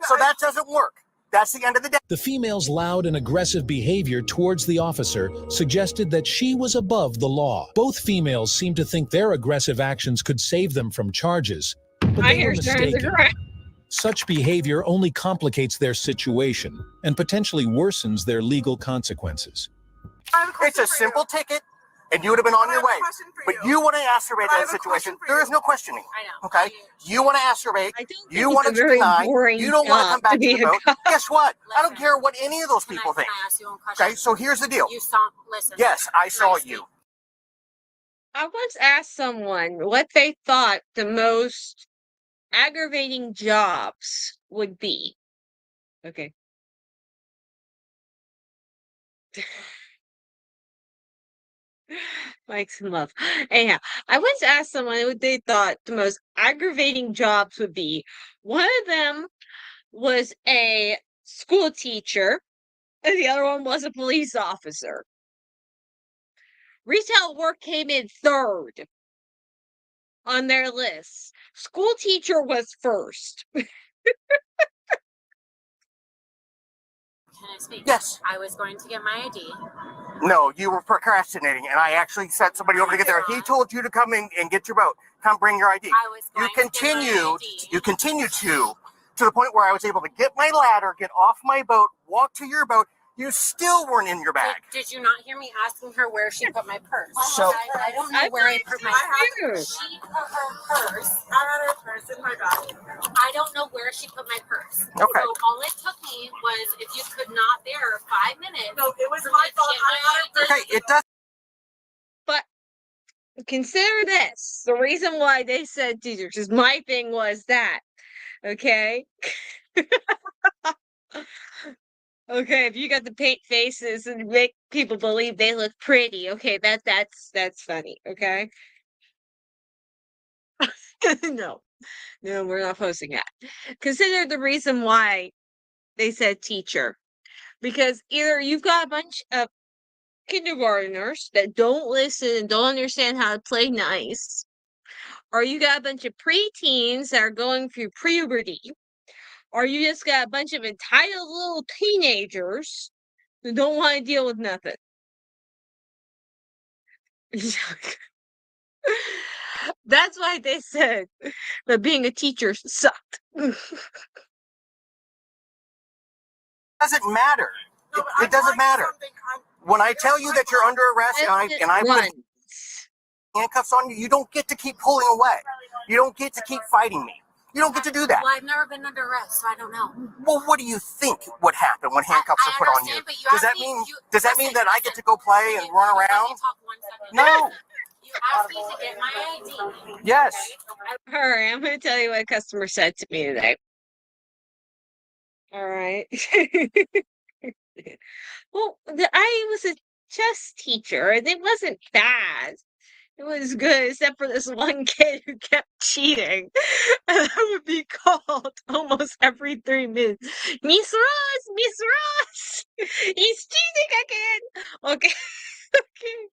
Speaker 16: So that doesn't work. That's the end of the day.
Speaker 15: The female's loud and aggressive behavior towards the officer suggested that she was above the law. Both females seemed to think their aggressive actions could save them from charges, but
Speaker 1: My
Speaker 15: they were
Speaker 1: hair's turning
Speaker 15: mistaken.
Speaker 1: around.
Speaker 15: Such behavior only complicates their situation and potentially worsens their legal consequences.
Speaker 7: I have a question
Speaker 16: It's a
Speaker 7: for
Speaker 16: simple ticket, and you would have been on your way. But you want to acerbate that situation. There is no questioning.
Speaker 9: I know.
Speaker 16: Okay? You want to acerbate.
Speaker 1: I don't
Speaker 16: You
Speaker 1: think
Speaker 16: want
Speaker 1: it's a
Speaker 16: to
Speaker 1: very
Speaker 16: deny.
Speaker 1: boring
Speaker 16: You don't want to
Speaker 1: job
Speaker 16: come back to
Speaker 1: be
Speaker 16: the
Speaker 1: a
Speaker 16: boat.
Speaker 1: cop.
Speaker 16: Guess what? I don't
Speaker 9: Listen.
Speaker 16: care what any of those
Speaker 9: Can
Speaker 16: people think.
Speaker 9: I ask you one question?
Speaker 16: Okay, so here's the deal.
Speaker 9: You saw, listen.
Speaker 16: Yes, I saw
Speaker 9: Nice.
Speaker 16: you.
Speaker 1: I once asked someone what they thought the most aggravating jobs would be. Okay. Likes and love. Anyhow, I once asked someone what they thought the most aggravating jobs would be. One of them was a school teacher, and the other one was a police officer. Retail work came in third on their list. School teacher was first.
Speaker 9: Can I speak?
Speaker 16: Yes.
Speaker 9: I was going to get my ID.
Speaker 16: No, you were procrastinating, and I actually sent somebody over to get there. He told you to come in and get your boat. Come bring your ID.
Speaker 9: I was going
Speaker 16: You continued to the point where I was able to get my ladder, get off my boat, walk to your boat. You still weren't in your bag.
Speaker 9: Did you not hear me asking her where she put my purse?
Speaker 16: So-
Speaker 9: I don't know where I put my purse. She put her purse. I had her purse in my bag. I don't know where she put my purse.
Speaker 16: Okay.
Speaker 9: So all it took me was if you could not there 5 minutes. No, it was my fault.
Speaker 16: Okay, it does.
Speaker 1: But consider this. The reason why they said teachers, because my thing was that. Okay? Okay, if you got the paint faces and make people believe they look pretty, okay, that's funny, okay? No. No, we're not posting that. Consider the reason why they said teacher. Because either you've got a bunch of kindergarteners that don't listen and don't understand how to play nice, or you got a bunch of preteens that are going through puberty, or you just got a bunch of entitled little teenagers who don't want to deal with nothing. That's why they said that being a teacher sucked.
Speaker 16: Doesn't matter. It doesn't matter. When I tell you that you're under arrest and I put handcuffs on you, you don't get to keep pulling away. You don't get to keep fighting me. You don't get to do that.
Speaker 9: Well, I've never been under arrest, so I don't know.
Speaker 16: Well, what do you think would happen when handcuffs are put on you? Does that mean that I get to go play and run around? No.
Speaker 9: You asked me to get my ID.
Speaker 16: Yes.
Speaker 1: All right, I'm going to tell you what a customer said to me today. All right. Well, I was a chess teacher, and it wasn't bad. It was good, except for this one kid who kept cheating. And I would be called almost every 3 minutes. Miss Ross, he's cheating again. Okay, okay.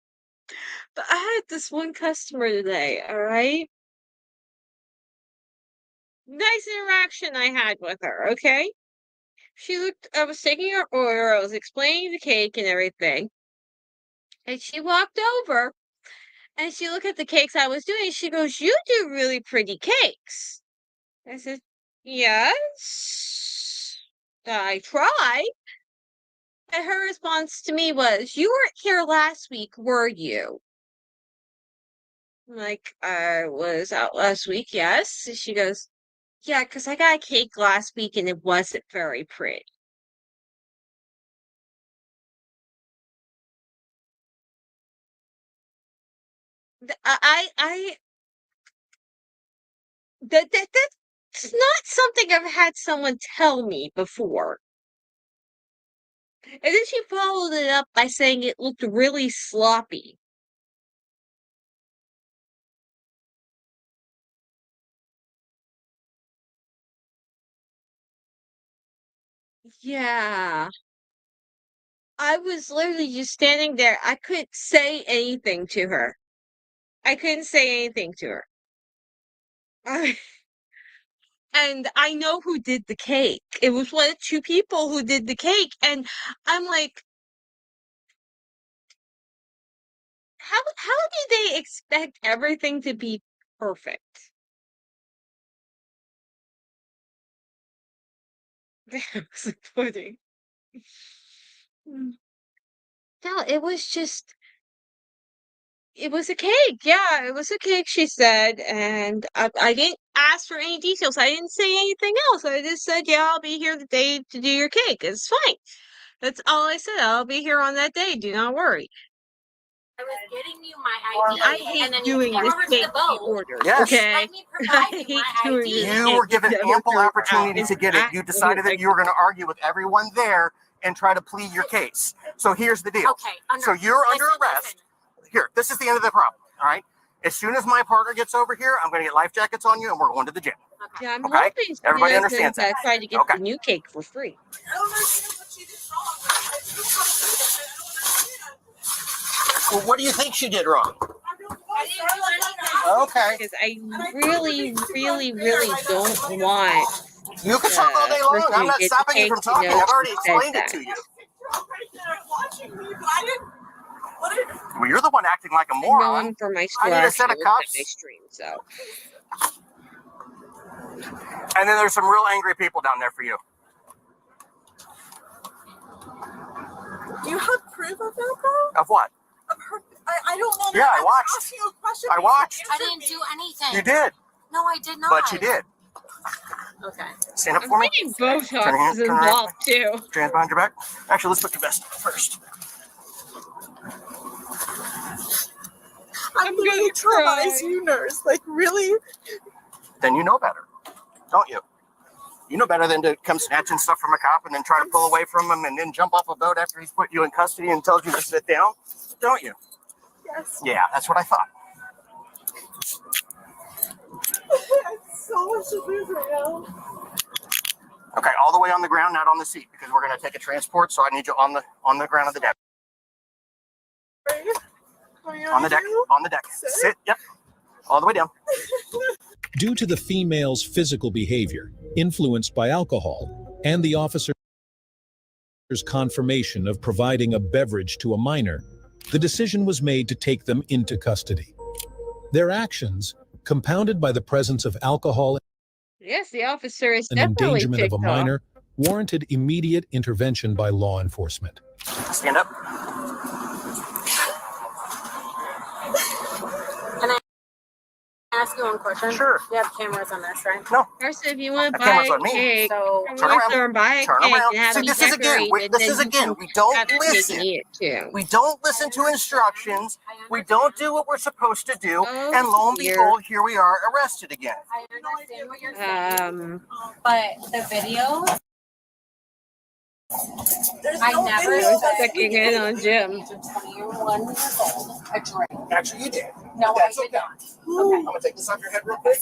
Speaker 1: But I had this one customer today, all right? Nice interaction I had with her, okay? I was taking her order, I was explaining the cake and everything. And she walked over and she looked at the cakes I was doing. She goes, "You do really pretty cakes." I said, "Yes, I try." And her response to me was, "You weren't here last week, were you?" I'm like, "I was out last week, yes." And she goes, "Yeah, because I got a cake last week and it wasn't very pretty." I that's not something I've had someone tell me before. And then she followed it up by saying it looked really sloppy. Yeah. I was literally just standing there. I couldn't say anything to her. I couldn't say anything to her. And I know who did the cake. It was one of 2 people who did the cake. And I'm like, how do they expect everything to be perfect? That was pudding. No, it was just It was a cake. Yeah, it was a cake, she said. And I didn't ask for any details. I didn't say anything else. I just said, yeah, I'll be here the day to do your cake. It's fine. That's all I said. I'll be here on that day. Do not worry.
Speaker 17: I was getting you my ID.
Speaker 1: I hate doing this cake order.
Speaker 16: Yes.
Speaker 1: Okay. I hate doing this.
Speaker 16: You were given ample opportunity to get it. You decided that you were going to argue with everyone there and try to plead your case. So here's the deal.
Speaker 17: Okay.
Speaker 16: So you're under arrest. Here, this is the end of the problem. All right. As soon as my partner gets over here, I'm going to get life jackets on you and we're going to the gym.
Speaker 1: Yeah, I'm
Speaker 16: okay?
Speaker 1: hoping
Speaker 16: Everybody understands that.
Speaker 1: I tried to get the new cake for free.
Speaker 16: Well, what do you think she did wrong? Okay.
Speaker 1: Because I really, really, really don't want.
Speaker 16: You can talk all day long. I'm not stopping you from talking. I've already explained it to you. Well, you're the one acting like a moron.
Speaker 1: For my
Speaker 16: I need a set of cuffs.
Speaker 1: My stream, so.
Speaker 16: And then there's some real angry people down there for you.
Speaker 13: Do you have proof of that, though?
Speaker 16: Of what?
Speaker 13: Of her, I don't know.
Speaker 16: Yeah, I watched.
Speaker 13: Asking you a question.
Speaker 16: I watched.
Speaker 17: I didn't do anything.
Speaker 16: You did.
Speaker 17: No, I did not.
Speaker 16: But you did.
Speaker 17: Okay.
Speaker 16: Stand up for me.
Speaker 1: I'm getting Botox
Speaker 16: turn
Speaker 1: involved too.
Speaker 16: Your hands behind your back. Actually, let's put your vest first.
Speaker 13: I'm really traumatized, you nurse. Like, really?
Speaker 16: Then you know better, don't you? You know better than to come snatching stuff from a cop and then try to pull away from him and then jump off a boat after he's put you in custody and tells you to sit down, don't you?
Speaker 13: Yes.
Speaker 16: Yeah, that's what I thought.
Speaker 13: I have so much to lose right now.
Speaker 16: Okay, all the way on the ground, not on the seat, because we're going to take a transport. So I need you on the ground of the deck. On the deck. On the deck. Sit. Yep. All the way down.
Speaker 15: Due to the female's physical behavior, influenced by alcohol, and the officer's confirmation of providing a beverage to a minor, the decision was made to take them into custody. Their actions, compounded by the presence of alcohol
Speaker 1: Yes, the officer is
Speaker 15: and
Speaker 1: definitely
Speaker 15: endangerment of a
Speaker 1: ticked off.
Speaker 15: minor, warranted immediate intervention by law enforcement.
Speaker 16: Stand up.
Speaker 12: Can I ask you one question?
Speaker 16: Sure.
Speaker 12: You have cameras on this, right?
Speaker 16: No.
Speaker 1: Person, if you want to
Speaker 16: The
Speaker 1: buy
Speaker 16: camera's
Speaker 1: a
Speaker 16: on me.
Speaker 1: cake,
Speaker 12: So
Speaker 16: Turn around.
Speaker 1: buy a
Speaker 16: Turn
Speaker 1: cake
Speaker 16: around.
Speaker 1: and have
Speaker 16: See,
Speaker 1: me
Speaker 16: this is again.
Speaker 1: decorate
Speaker 16: This
Speaker 1: it,
Speaker 16: is
Speaker 1: then
Speaker 16: again.
Speaker 1: you
Speaker 16: We
Speaker 1: can
Speaker 16: don't
Speaker 1: have the cake
Speaker 16: listen.
Speaker 1: and eat it too.
Speaker 16: We don't listen to instructions. We don't do what we're supposed to do.
Speaker 1: Oh,
Speaker 16: And lo and
Speaker 1: dear.
Speaker 16: behold, here we are arrested again.
Speaker 17: I understand what you're saying,
Speaker 1: Um,
Speaker 17: but the video,
Speaker 13: There's
Speaker 17: I
Speaker 13: no
Speaker 17: never
Speaker 13: video
Speaker 1: was
Speaker 13: that
Speaker 1: checking in on Jim.
Speaker 17: 21 years old, a drink.
Speaker 16: Actually, you did.
Speaker 17: No,
Speaker 16: That's
Speaker 17: I did
Speaker 16: okay.
Speaker 17: not.
Speaker 16: I'm gonna take this off your head real quick.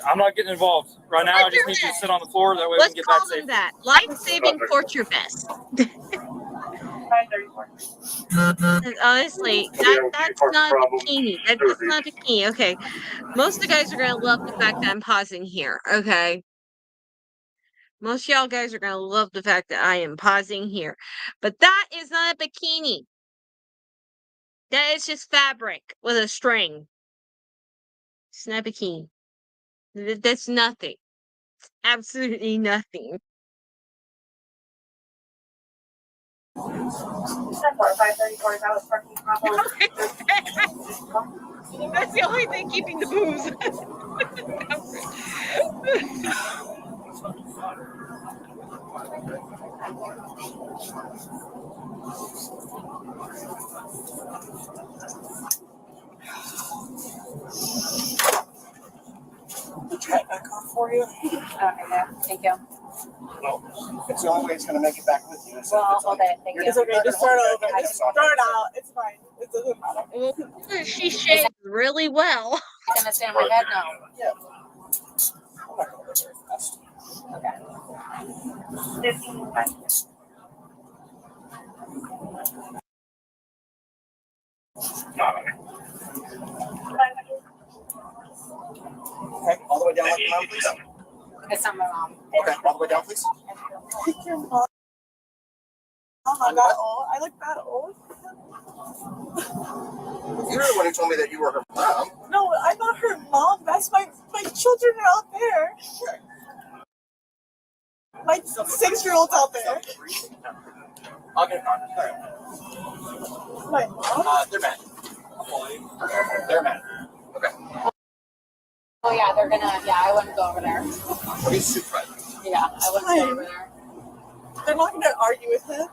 Speaker 14: I'm not getting involved. Right now, I just need you to sit on the floor. That way we
Speaker 1: Let's
Speaker 14: can get
Speaker 1: call
Speaker 14: back
Speaker 1: them
Speaker 14: safe.
Speaker 1: that. Life-saving torture vest. Honestly, that's not a bikini. That's not a bikini. Okay. Most of the guys are going to love the fact that I'm pausing here. Okay. Most of y'all guys are going to love the fact that I am pausing here. But that is not a bikini. That is just fabric with a string. It's not a bikini. That's nothing. Absolutely nothing.
Speaker 13: 5:34, that was parking problem.
Speaker 1: That's the only thing keeping the booze.
Speaker 13: Try back on for you.
Speaker 17: Okay, yeah, thank you.
Speaker 16: Well, it's the only way it's gonna make it back with you.
Speaker 17: Well, I'll hold it. Thank you.
Speaker 13: It's okay, just start over. Just start out. It's fine. It doesn't matter.
Speaker 1: Well, she shaved really well.
Speaker 17: You understand my head now?
Speaker 13: Yeah.
Speaker 16: I'm not gonna go very fast.
Speaker 17: Okay.
Speaker 13: 15 seconds.
Speaker 16: Okay, all the way down like your mom, please.
Speaker 17: It's on my mom.
Speaker 16: Okay, all the way down, please.
Speaker 13: Your mom. I got old. I look that old.
Speaker 16: You're the one who told me that you were her mom.
Speaker 13: No, I'm not her mom. That's my children are out there. My 6-year-old's out there.
Speaker 16: I'll get it on.
Speaker 13: My mom?
Speaker 16: They're mad. They're mad. Okay.
Speaker 17: Oh, yeah, they're gonna, yeah, I wouldn't go over there.
Speaker 16: He's super right.
Speaker 17: Yeah, I wouldn't go over there.
Speaker 18: They're not gonna argue with him.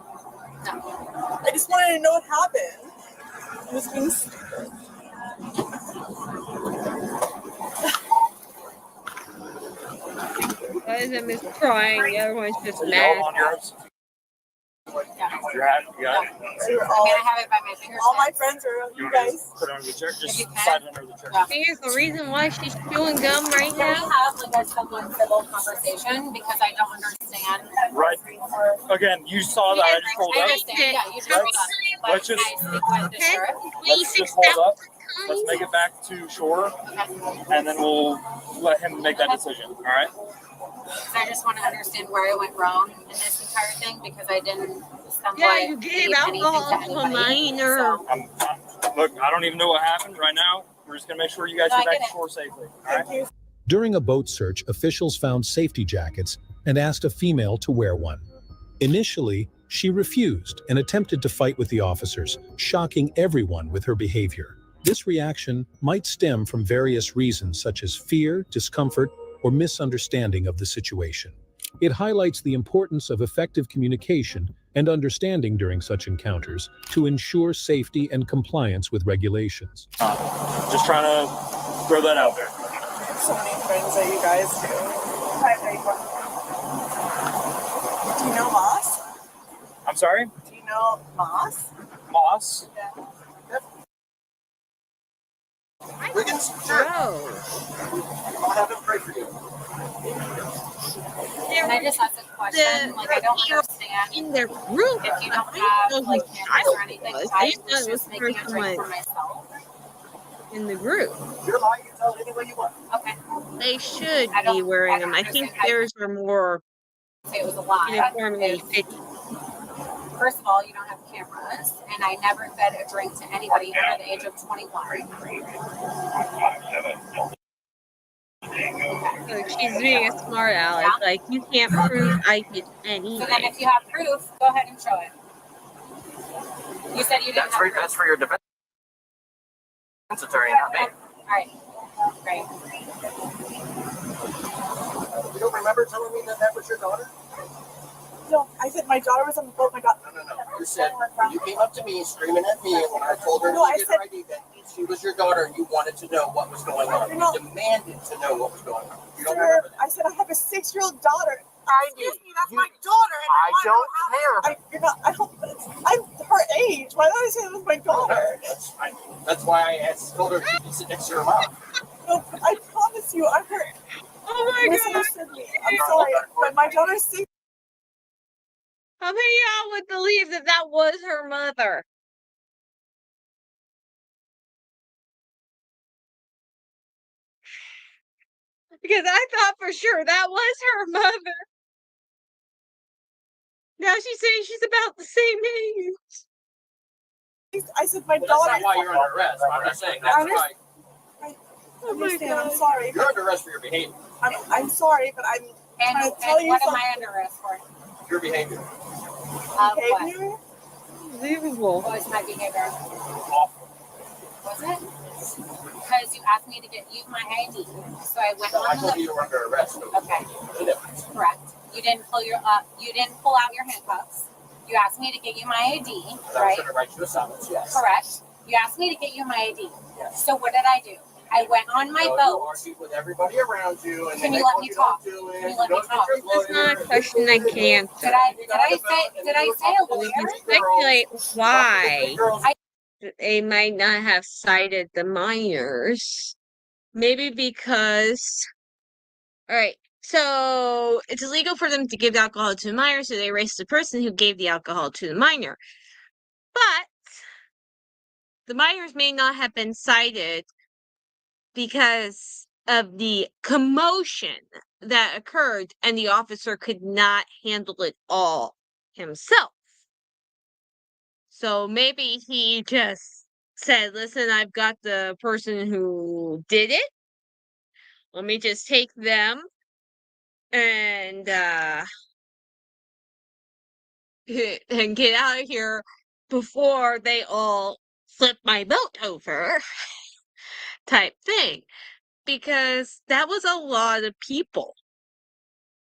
Speaker 17: No.
Speaker 18: I just wanted to know what happened. It was being stupid.
Speaker 1: Why isn't Miss crying? Everyone's just
Speaker 14: You
Speaker 1: mad.
Speaker 14: on yours? You're happy? You got it?
Speaker 17: I'm gonna have it by my fingertips.
Speaker 18: All my friends are you guys.
Speaker 14: Put it under the chair. Just slide it under the chair.
Speaker 1: Here's the reason why she's chewing gum right
Speaker 17: Can
Speaker 1: now.
Speaker 17: we have like a somewhat civil conversation because I don't understand.
Speaker 14: Right. Again, you saw that I just pulled
Speaker 17: I
Speaker 14: up.
Speaker 17: understand, yeah, you told us. But
Speaker 14: Let's just
Speaker 17: can I speak with the sheriff?
Speaker 14: let's just hold up. Let's make it back to shore, and then we'll let him make that decision. All right.
Speaker 17: I just want to understand where I went wrong in this entire thing because I didn't.
Speaker 1: Yeah, you gave alcohol to a minor.
Speaker 14: Look, I don't even know what happened right now. We're just gonna make sure you guys get back to shore safely. All right.
Speaker 15: During a boat search, officials found safety jackets and asked a female to wear one. Initially, she refused and attempted to fight with the officers, shocking everyone with her behavior. This reaction might stem from various reasons such as fear, discomfort, or misunderstanding of the situation. It highlights the importance of effective communication and understanding during such encounters to ensure safety and compliance with regulations.
Speaker 14: Just trying to throw that out there.
Speaker 18: I have so many friends that you guys do. Do you know Moss?
Speaker 14: I'm sorry?
Speaker 18: Do you know Moss?
Speaker 14: Moss?
Speaker 18: Yeah.
Speaker 16: Wiggins? Sure.
Speaker 1: Oh.
Speaker 16: I'll have him pray for you.
Speaker 17: Can I just ask a question? Like, I don't understand.
Speaker 1: In their group,
Speaker 17: if you don't have like cameras or anything, I was just making a drink for myself.
Speaker 1: In the group.
Speaker 16: You're lying. You tell any way you want.
Speaker 17: Okay.
Speaker 1: They should be wearing them. I think theirs are more
Speaker 17: It was a lie.
Speaker 1: uniformly fit.
Speaker 17: First of all, you don't have cameras, and I never fed a drink to anybody under the age of 21.
Speaker 1: So she's being a smart aleck. Like, you can't prove I did anything.
Speaker 17: So then if you have proof, go ahead and show it. You said you didn't have
Speaker 16: That's for your defense attorney, not me.
Speaker 17: All right. Great.
Speaker 16: You don't remember telling me that was your daughter?
Speaker 18: No, I said my daughter was on the boat. My daughter.
Speaker 16: No. You said you came up to me screaming at me when I told her
Speaker 18: No,
Speaker 16: to
Speaker 18: I
Speaker 16: get
Speaker 18: said-
Speaker 16: her ID that she was your daughter and you wanted to know what was going on.
Speaker 18: No.
Speaker 16: You demanded to know what was going on. You don't
Speaker 18: Sir,
Speaker 16: remember that?
Speaker 18: I said I have a 6-year-old daughter.
Speaker 16: Heidi,
Speaker 18: Excuse me, that's my daughter. And
Speaker 16: I don't care.
Speaker 18: You're not. I'm her age. Why don't I say that's my daughter?
Speaker 16: That's fine. That's why I told her to sit next to your mom.
Speaker 18: No, I promise you, I'm her.
Speaker 1: Oh my
Speaker 18: Misunderstood me. I'm sorry, but my daughter's 6.
Speaker 1: How many of y'all would believe that that was her mother? Because I thought for sure that was her mother. Now she's saying she's about the same age.
Speaker 18: I said my
Speaker 16: Well,
Speaker 18: daughter.
Speaker 16: that's not why you're under arrest. I'm just saying that's why
Speaker 18: I understand. I'm sorry.
Speaker 16: you're under arrest for your behavior.
Speaker 18: I'm sorry, but I'm trying to tell you
Speaker 17: what
Speaker 18: something.
Speaker 17: am I under arrest for?
Speaker 16: Your behavior.
Speaker 18: Behavior?
Speaker 1: Unbelievable.
Speaker 17: What was my behavior?
Speaker 16: Awful.
Speaker 17: Was it? Because you asked me to get you my ID, so I went
Speaker 16: No, I
Speaker 17: on
Speaker 16: told
Speaker 17: the.
Speaker 16: you you were under arrest. So
Speaker 17: Okay. Correct. You didn't pull out your handcuffs. You asked me to get you my ID,
Speaker 16: I was
Speaker 17: right?
Speaker 16: going to write you a summons, yes.
Speaker 17: Correct. You asked me to get you my ID.
Speaker 16: Yes.
Speaker 17: So what did I do? I went on my
Speaker 16: So
Speaker 17: boat.
Speaker 16: You argued with everybody around you, and
Speaker 17: Can
Speaker 16: then
Speaker 17: you
Speaker 16: they
Speaker 17: let
Speaker 16: told
Speaker 17: me
Speaker 16: you
Speaker 17: talk?
Speaker 16: don't do it.
Speaker 17: Can you let me
Speaker 16: Don't
Speaker 17: talk?
Speaker 16: get your
Speaker 1: That's not a
Speaker 16: lawyer.
Speaker 1: question I can answer.
Speaker 17: Did I say a
Speaker 1: We
Speaker 17: lawyer?
Speaker 1: can speculate why
Speaker 16: Girls,
Speaker 1: they might not have cited the minors. Maybe because, all right, so it's illegal for them to give alcohol to a minor, so they arrest the person who gave the alcohol to the minor. But the minors may not have been cited because of the commotion that occurred, and the officer could not handle it all himself. So maybe he just said, listen, I've got the person who did it. Let me just take them and and get out of here before they all flip my boat over type thing. Because that was a lot of people.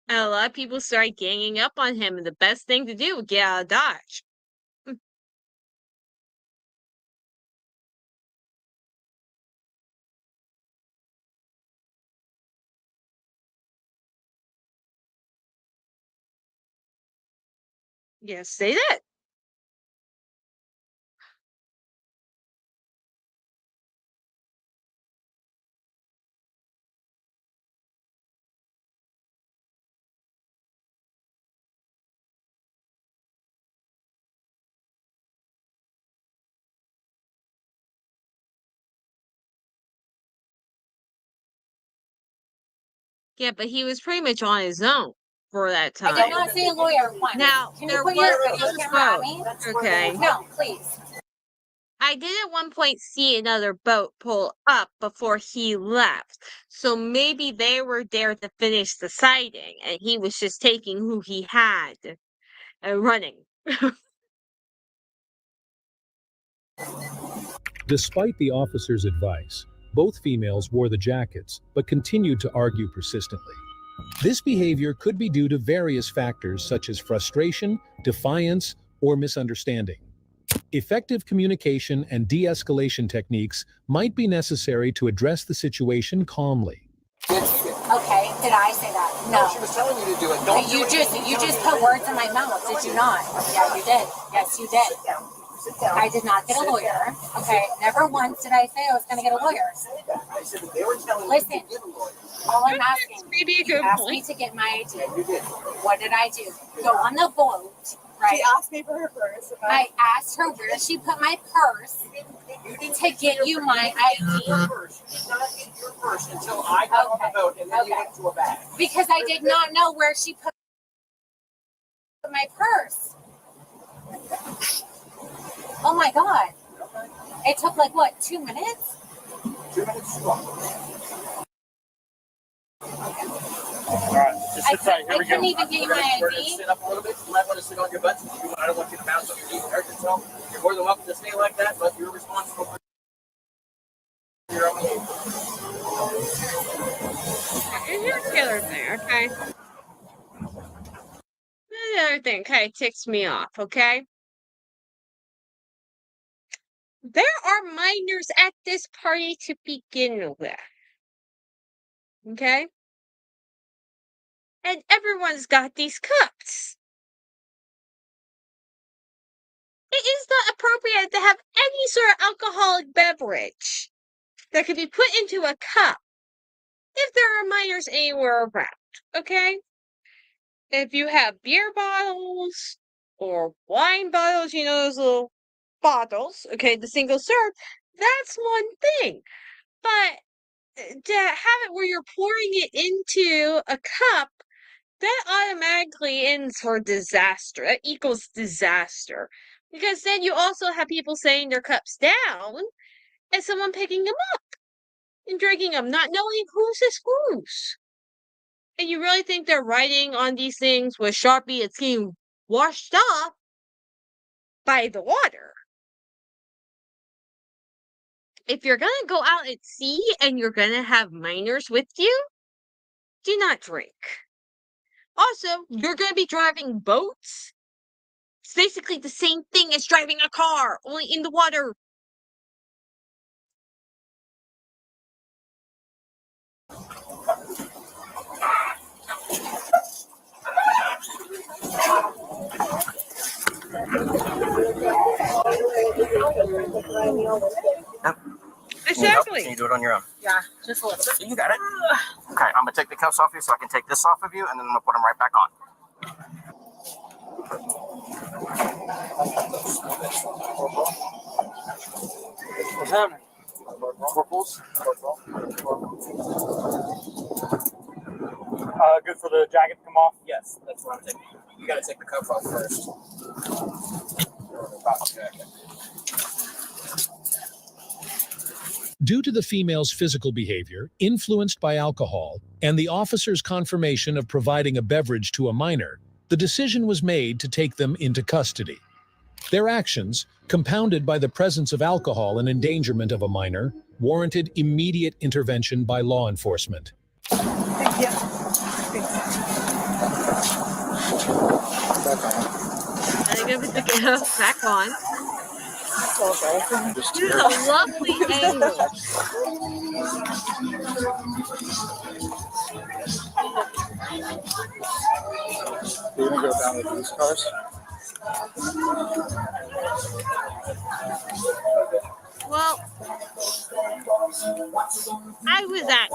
Speaker 1: And a lot of people started ganging up on him, and the best thing to do was get out of Dodge. Yes, they did. Yeah, but he was pretty much on his own for that time.
Speaker 17: I did not say a lawyer once.
Speaker 1: Now,
Speaker 17: Can you
Speaker 1: there
Speaker 17: put your
Speaker 1: was
Speaker 17: video camera on me?
Speaker 1: okay.
Speaker 17: No, please.
Speaker 1: I did at one point see another boat pull up before he left. So maybe they were there to finish the sighting, and he was just taking who he had and running.
Speaker 15: Despite the officer's advice, both females wore the jackets, but continued to argue persistently. This behavior could be due to various factors such as frustration, defiance, or misunderstanding. Effective communication and de-escalation techniques might be necessary to address the situation calmly.
Speaker 17: Okay, did I say that? No.
Speaker 16: She was telling you to do it. Don't
Speaker 17: you just put words in my mouth, did you not? Yeah, you did. Yes, you did.
Speaker 16: Sit down.
Speaker 17: I did not get a lawyer. Okay, never once did I say I was going to get a lawyer.
Speaker 16: I said that they were telling
Speaker 17: Listen,
Speaker 16: you to get a lawyer.
Speaker 17: all I'm asking, you asked me to get my ID. What did I do? Go on the boat, right?
Speaker 18: She asked me for her purse.
Speaker 17: I asked her where she put my purse to get you my ID.
Speaker 16: You did not get your purse until I got on the boat and then you went to a bag.
Speaker 17: Because I did not know where she put my purse. Oh my God. It took like what, 2 minutes?
Speaker 16: 2 minutes strong.
Speaker 14: All right, just sit tight. Here we go.
Speaker 17: I couldn't even get you my
Speaker 16: We're going
Speaker 17: ID.
Speaker 16: to sit up a little bit. You might want to sit on your butt. I don't want you to bounce on your knees and hurt yourself. You're more than welcome to stay like that, but you're responsible for your own behavior.
Speaker 1: Here's the other thing, okay? The other thing kind of ticks me off, okay? There are minors at this party to begin with. Okay? And everyone's got these cups. It is not appropriate to have any sort of alcoholic beverage that could be put into a cup if there are minors anywhere around. Okay? If you have beer bottles or wine bottles, you know, those little bottles, okay, the single serve, that's one thing. But to have it where you're pouring it into a cup, that automatically ends for disaster. That equals disaster. Because then you also have people setting their cups down and someone picking them up and drinking them, not knowing whose is whose. And you really think they're writing on these things with Sharpie? It's getting washed off by the water. If you're going to go out at sea and you're going to have minors with you, do not drink. Also, you're going to be driving boats. It's basically the same thing as driving a car, only in the water.
Speaker 16: Yep.
Speaker 1: Exactly.
Speaker 16: Can you do it on your own?
Speaker 17: Yeah, just a little.
Speaker 16: You got it. Okay, I'm gonna take the cuffs off you so I can take this off of you, and then I'm gonna put them right back on.
Speaker 14: What's happening? Purples. Good for the jacket to come off?
Speaker 16: Yes, that's what I'm taking. You gotta take the cuffs off first.
Speaker 15: Due to the female's physical behavior, influenced by alcohol, and the officer's confirmation of providing a beverage to a minor, the decision was made to take them into custody. Their actions, compounded by the presence of alcohol and endangerment of a minor, warranted immediate intervention by law enforcement.
Speaker 18: Thank you.
Speaker 1: I give it the back on. This is a lovely angle.
Speaker 10: You're gonna go down with these cars?
Speaker 1: Well, I was at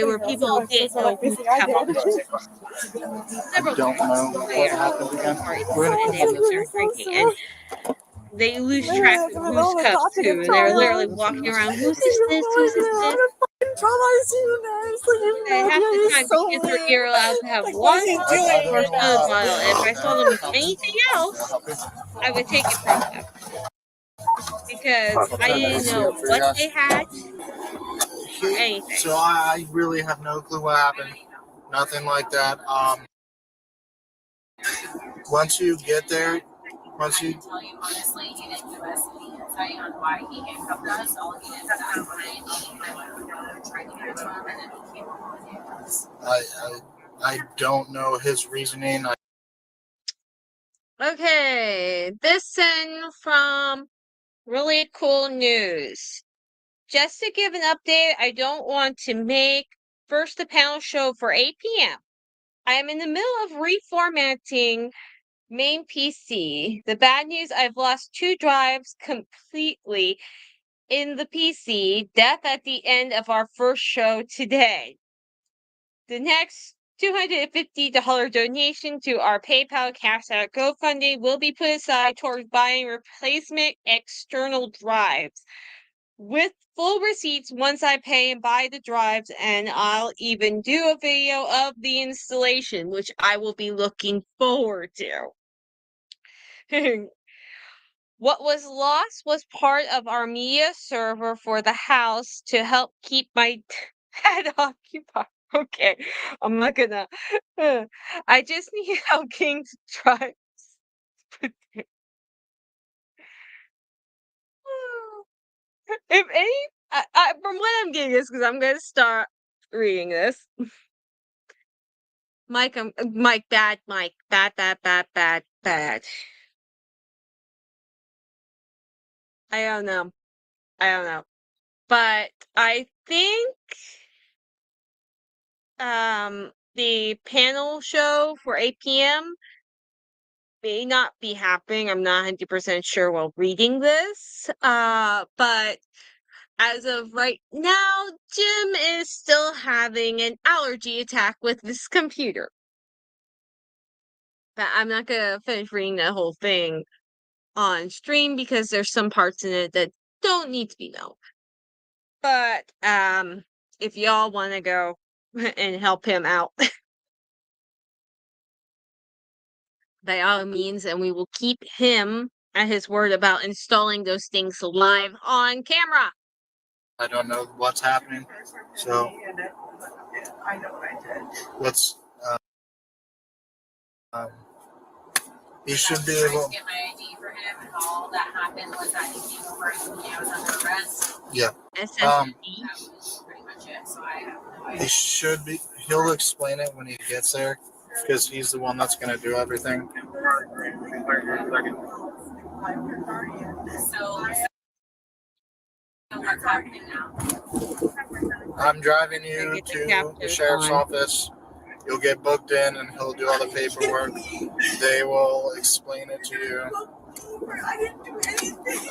Speaker 1: where people didn't know who several
Speaker 10: Don't know what happened again.
Speaker 1: and they lose track of who's cups too, and they're literally walking around. Who's this? Who's this? And half the time, the kids are either allowed to have one or soda bottle. And if I saw them with anything else, I would take it from them because I didn't know what they had or anything.
Speaker 10: So I really have no clue what happened. Nothing like that. Once you get there, once you
Speaker 17: tell you honestly, he didn't give us any insight on why he handcuffed us. All he did was ask when I tried to get to him, and then he came home with handcuffs.
Speaker 10: I don't know his reasoning.
Speaker 1: Okay, this in from Really Cool News. Just to give an update, I don't want to make first the panel show for 8 p.m. I am in the middle of reformatting main PC. The bad news, I've lost 2 drives completely in the PC. Death at the end of our first show today. The next $250 donation to our PayPal Cash App GoFundMe will be put aside towards buying replacement external drives with full receipts once I pay and buy the drives, and I'll even do a video of the installation, which I will be looking forward to. What was lost was part of our media server for the house to help keep my head occupied. Okay, I'm not gonna. I just need help getting to drives. If any, from what I'm getting is because I'm gonna start reading this. Mike, bad, Mike, bad. I don't know. But I think the panel show for 8 p.m. may not be happening. I'm not 100% sure while reading this. But as of right now, Jim is still having an allergy attack with this computer. But I'm not gonna finish reading the whole thing on stream because there's some parts in it that don't need to be known. But if y'all want to go and help him out, by all means, and we will keep him at his word about installing those things live on camera.
Speaker 10: I don't know what's happening, so let's. He should be able.
Speaker 17: Get my ID for him, and all that happened was that he came over and told me I was under arrest.
Speaker 10: Yeah.
Speaker 17: That was pretty much it. So I have no idea.
Speaker 10: He should be. He'll explain it when he gets there, because he's the one that's going to do everything.
Speaker 17: So what's happening now?
Speaker 10: I'm driving you to the sheriff's office. You'll get booked in, and he'll do all the paperwork. They will explain it to you.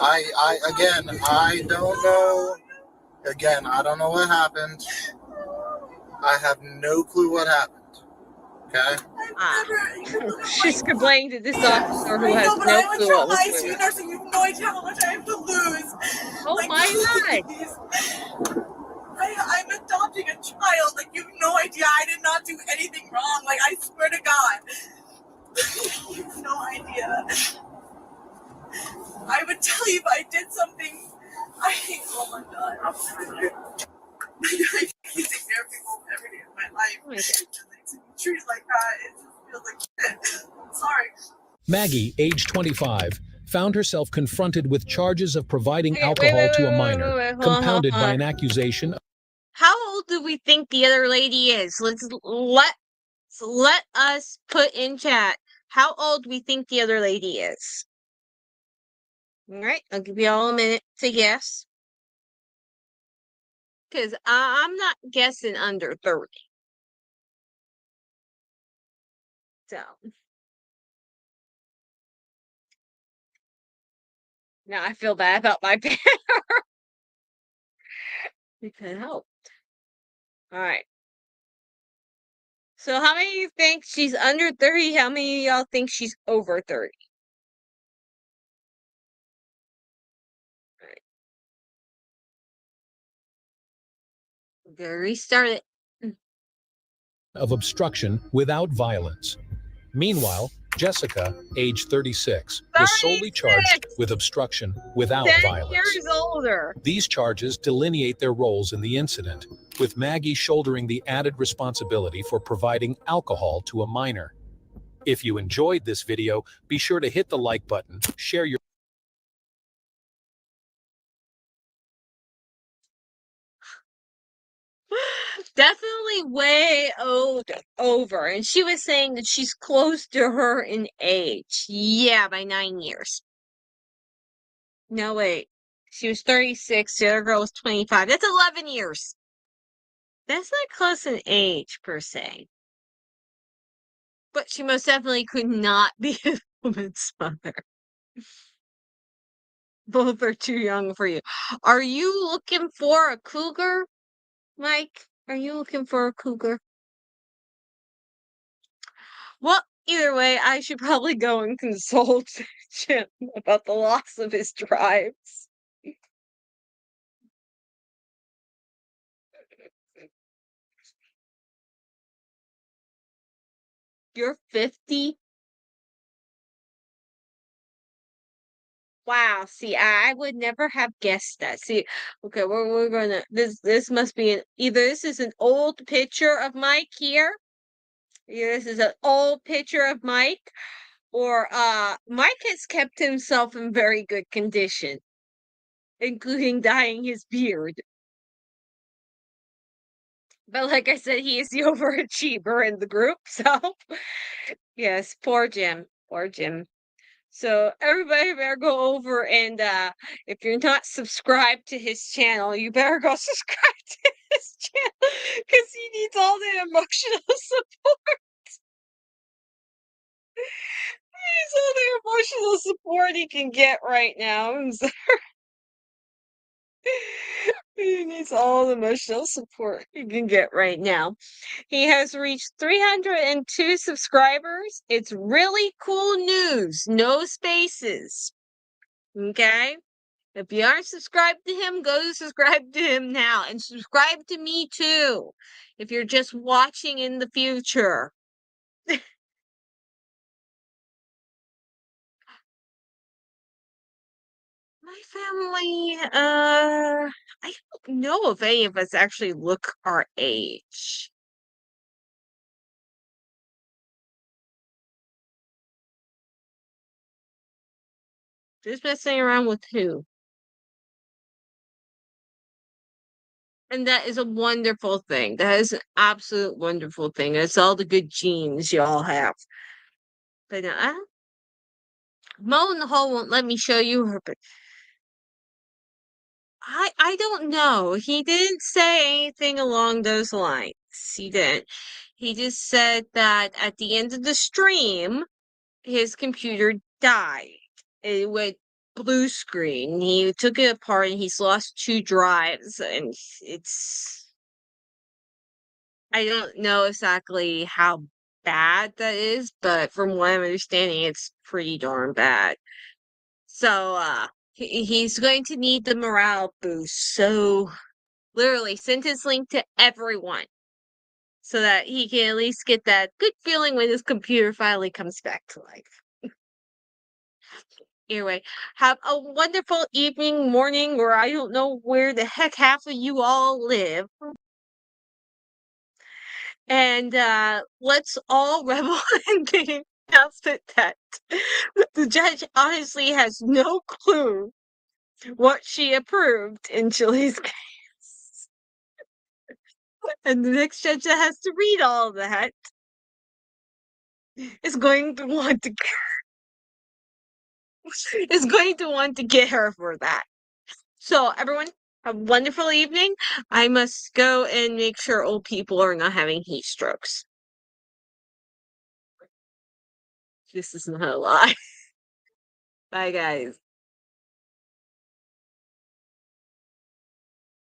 Speaker 10: I don't know. Again, I don't know what happened. I have no clue what happened. Okay?
Speaker 1: She's complaining to this officer who has no clue what was going on.
Speaker 18: Nursing, you have no idea how much I have to lose.
Speaker 1: Oh my God.
Speaker 18: I'm adopting a child. Like, you have no idea. I did not do anything wrong. Like, I swear to God. You have no idea. I would tell you if I did something. Oh my God. I can't take care of people every day of my life.
Speaker 1: Oh my God.
Speaker 18: Treated like that. It just feels like shit. I'm sorry.
Speaker 15: Maggie, age 25, found herself confronted with charges of providing alcohol to a minor,
Speaker 1: hold
Speaker 15: compounded by
Speaker 1: on.
Speaker 15: an accusation.
Speaker 1: How old do we think the other lady is? Let us put in chat how old we think the other lady is. All right, I'll give you all a minute to guess. Because I'm not guessing under 30. So. Now I feel bad about my banner. We could help. All right. So how many of you think she's under 30? How many of y'all think she's over 30? All right. We're gonna restart it.
Speaker 15: Of obstruction without violence. Meanwhile, Jessica, age 36, was solely charged with obstruction without
Speaker 1: 10
Speaker 15: violence.
Speaker 1: years older.
Speaker 15: These charges delineate their roles in the incident, with Maggie shouldering the added responsibility for providing alcohol to a minor. If you enjoyed this video, be sure to hit the like button, share your
Speaker 1: Definitely way over. And she was saying that she's close to her in age. Yeah, by 9 years. No, wait. She was 36. The other girl was 25. That's 11 years. That's not close in age, per se. But she most definitely could not be a woman's mother. Both are too young for you. Are you looking for a cougar, Mike? Are you looking for a cougar? Well, either way, I should probably go and consult Jim about the loss of his drives. You're 50? Wow, see, I would never have guessed that. See, okay, we're gonna this must be either this is an old picture of Mike here. Either this is an old picture of Mike, or Mike has kept himself in very good condition, including dyeing his beard. But like I said, he is the overachiever in the group, so yes, poor Jim. Poor Jim. So everybody better go over and if you're not subscribed to his channel, you better go subscribe to his channel because he needs all the emotional support. He needs all the emotional support he can get right now. I'm sorry. He needs all the emotional support he can get right now. He has reached 302 subscribers. It's really cool news. No spaces. Okay? If you aren't subscribed to him, go to subscribe to him now. And subscribe to me too. If you're just watching in the future. My family, I don't know if any of us actually look our age. Just messing around with who? And that is a wonderful thing. That is an absolute wonderful thing. It's all the good genes y'all have. But Mo in the hole won't let me show you her. But I don't know. He didn't say anything along those lines. He didn't. He just said that at the end of the stream, his computer died. It went blue screen. He took it apart and he's lost 2 drives, and I don't know exactly how bad that is, but from what I'm understanding, it's pretty darn bad. So, he's going to need the morale boost. So, literally, send his link to everyone so that he can at least get that good feeling when his computer finally comes back to life. Anyway, have a wonderful evening, morning, or I don't know where the heck half of you all live. And let's all revel in getting announcement that the judge honestly has no clue what she approved in Chili's case. And the next judge that has to read all of that is going to want to get her for that. So everyone, have a wonderful evening. I must go and make sure old people are not having heat strokes. This is not a lie. Bye, guys.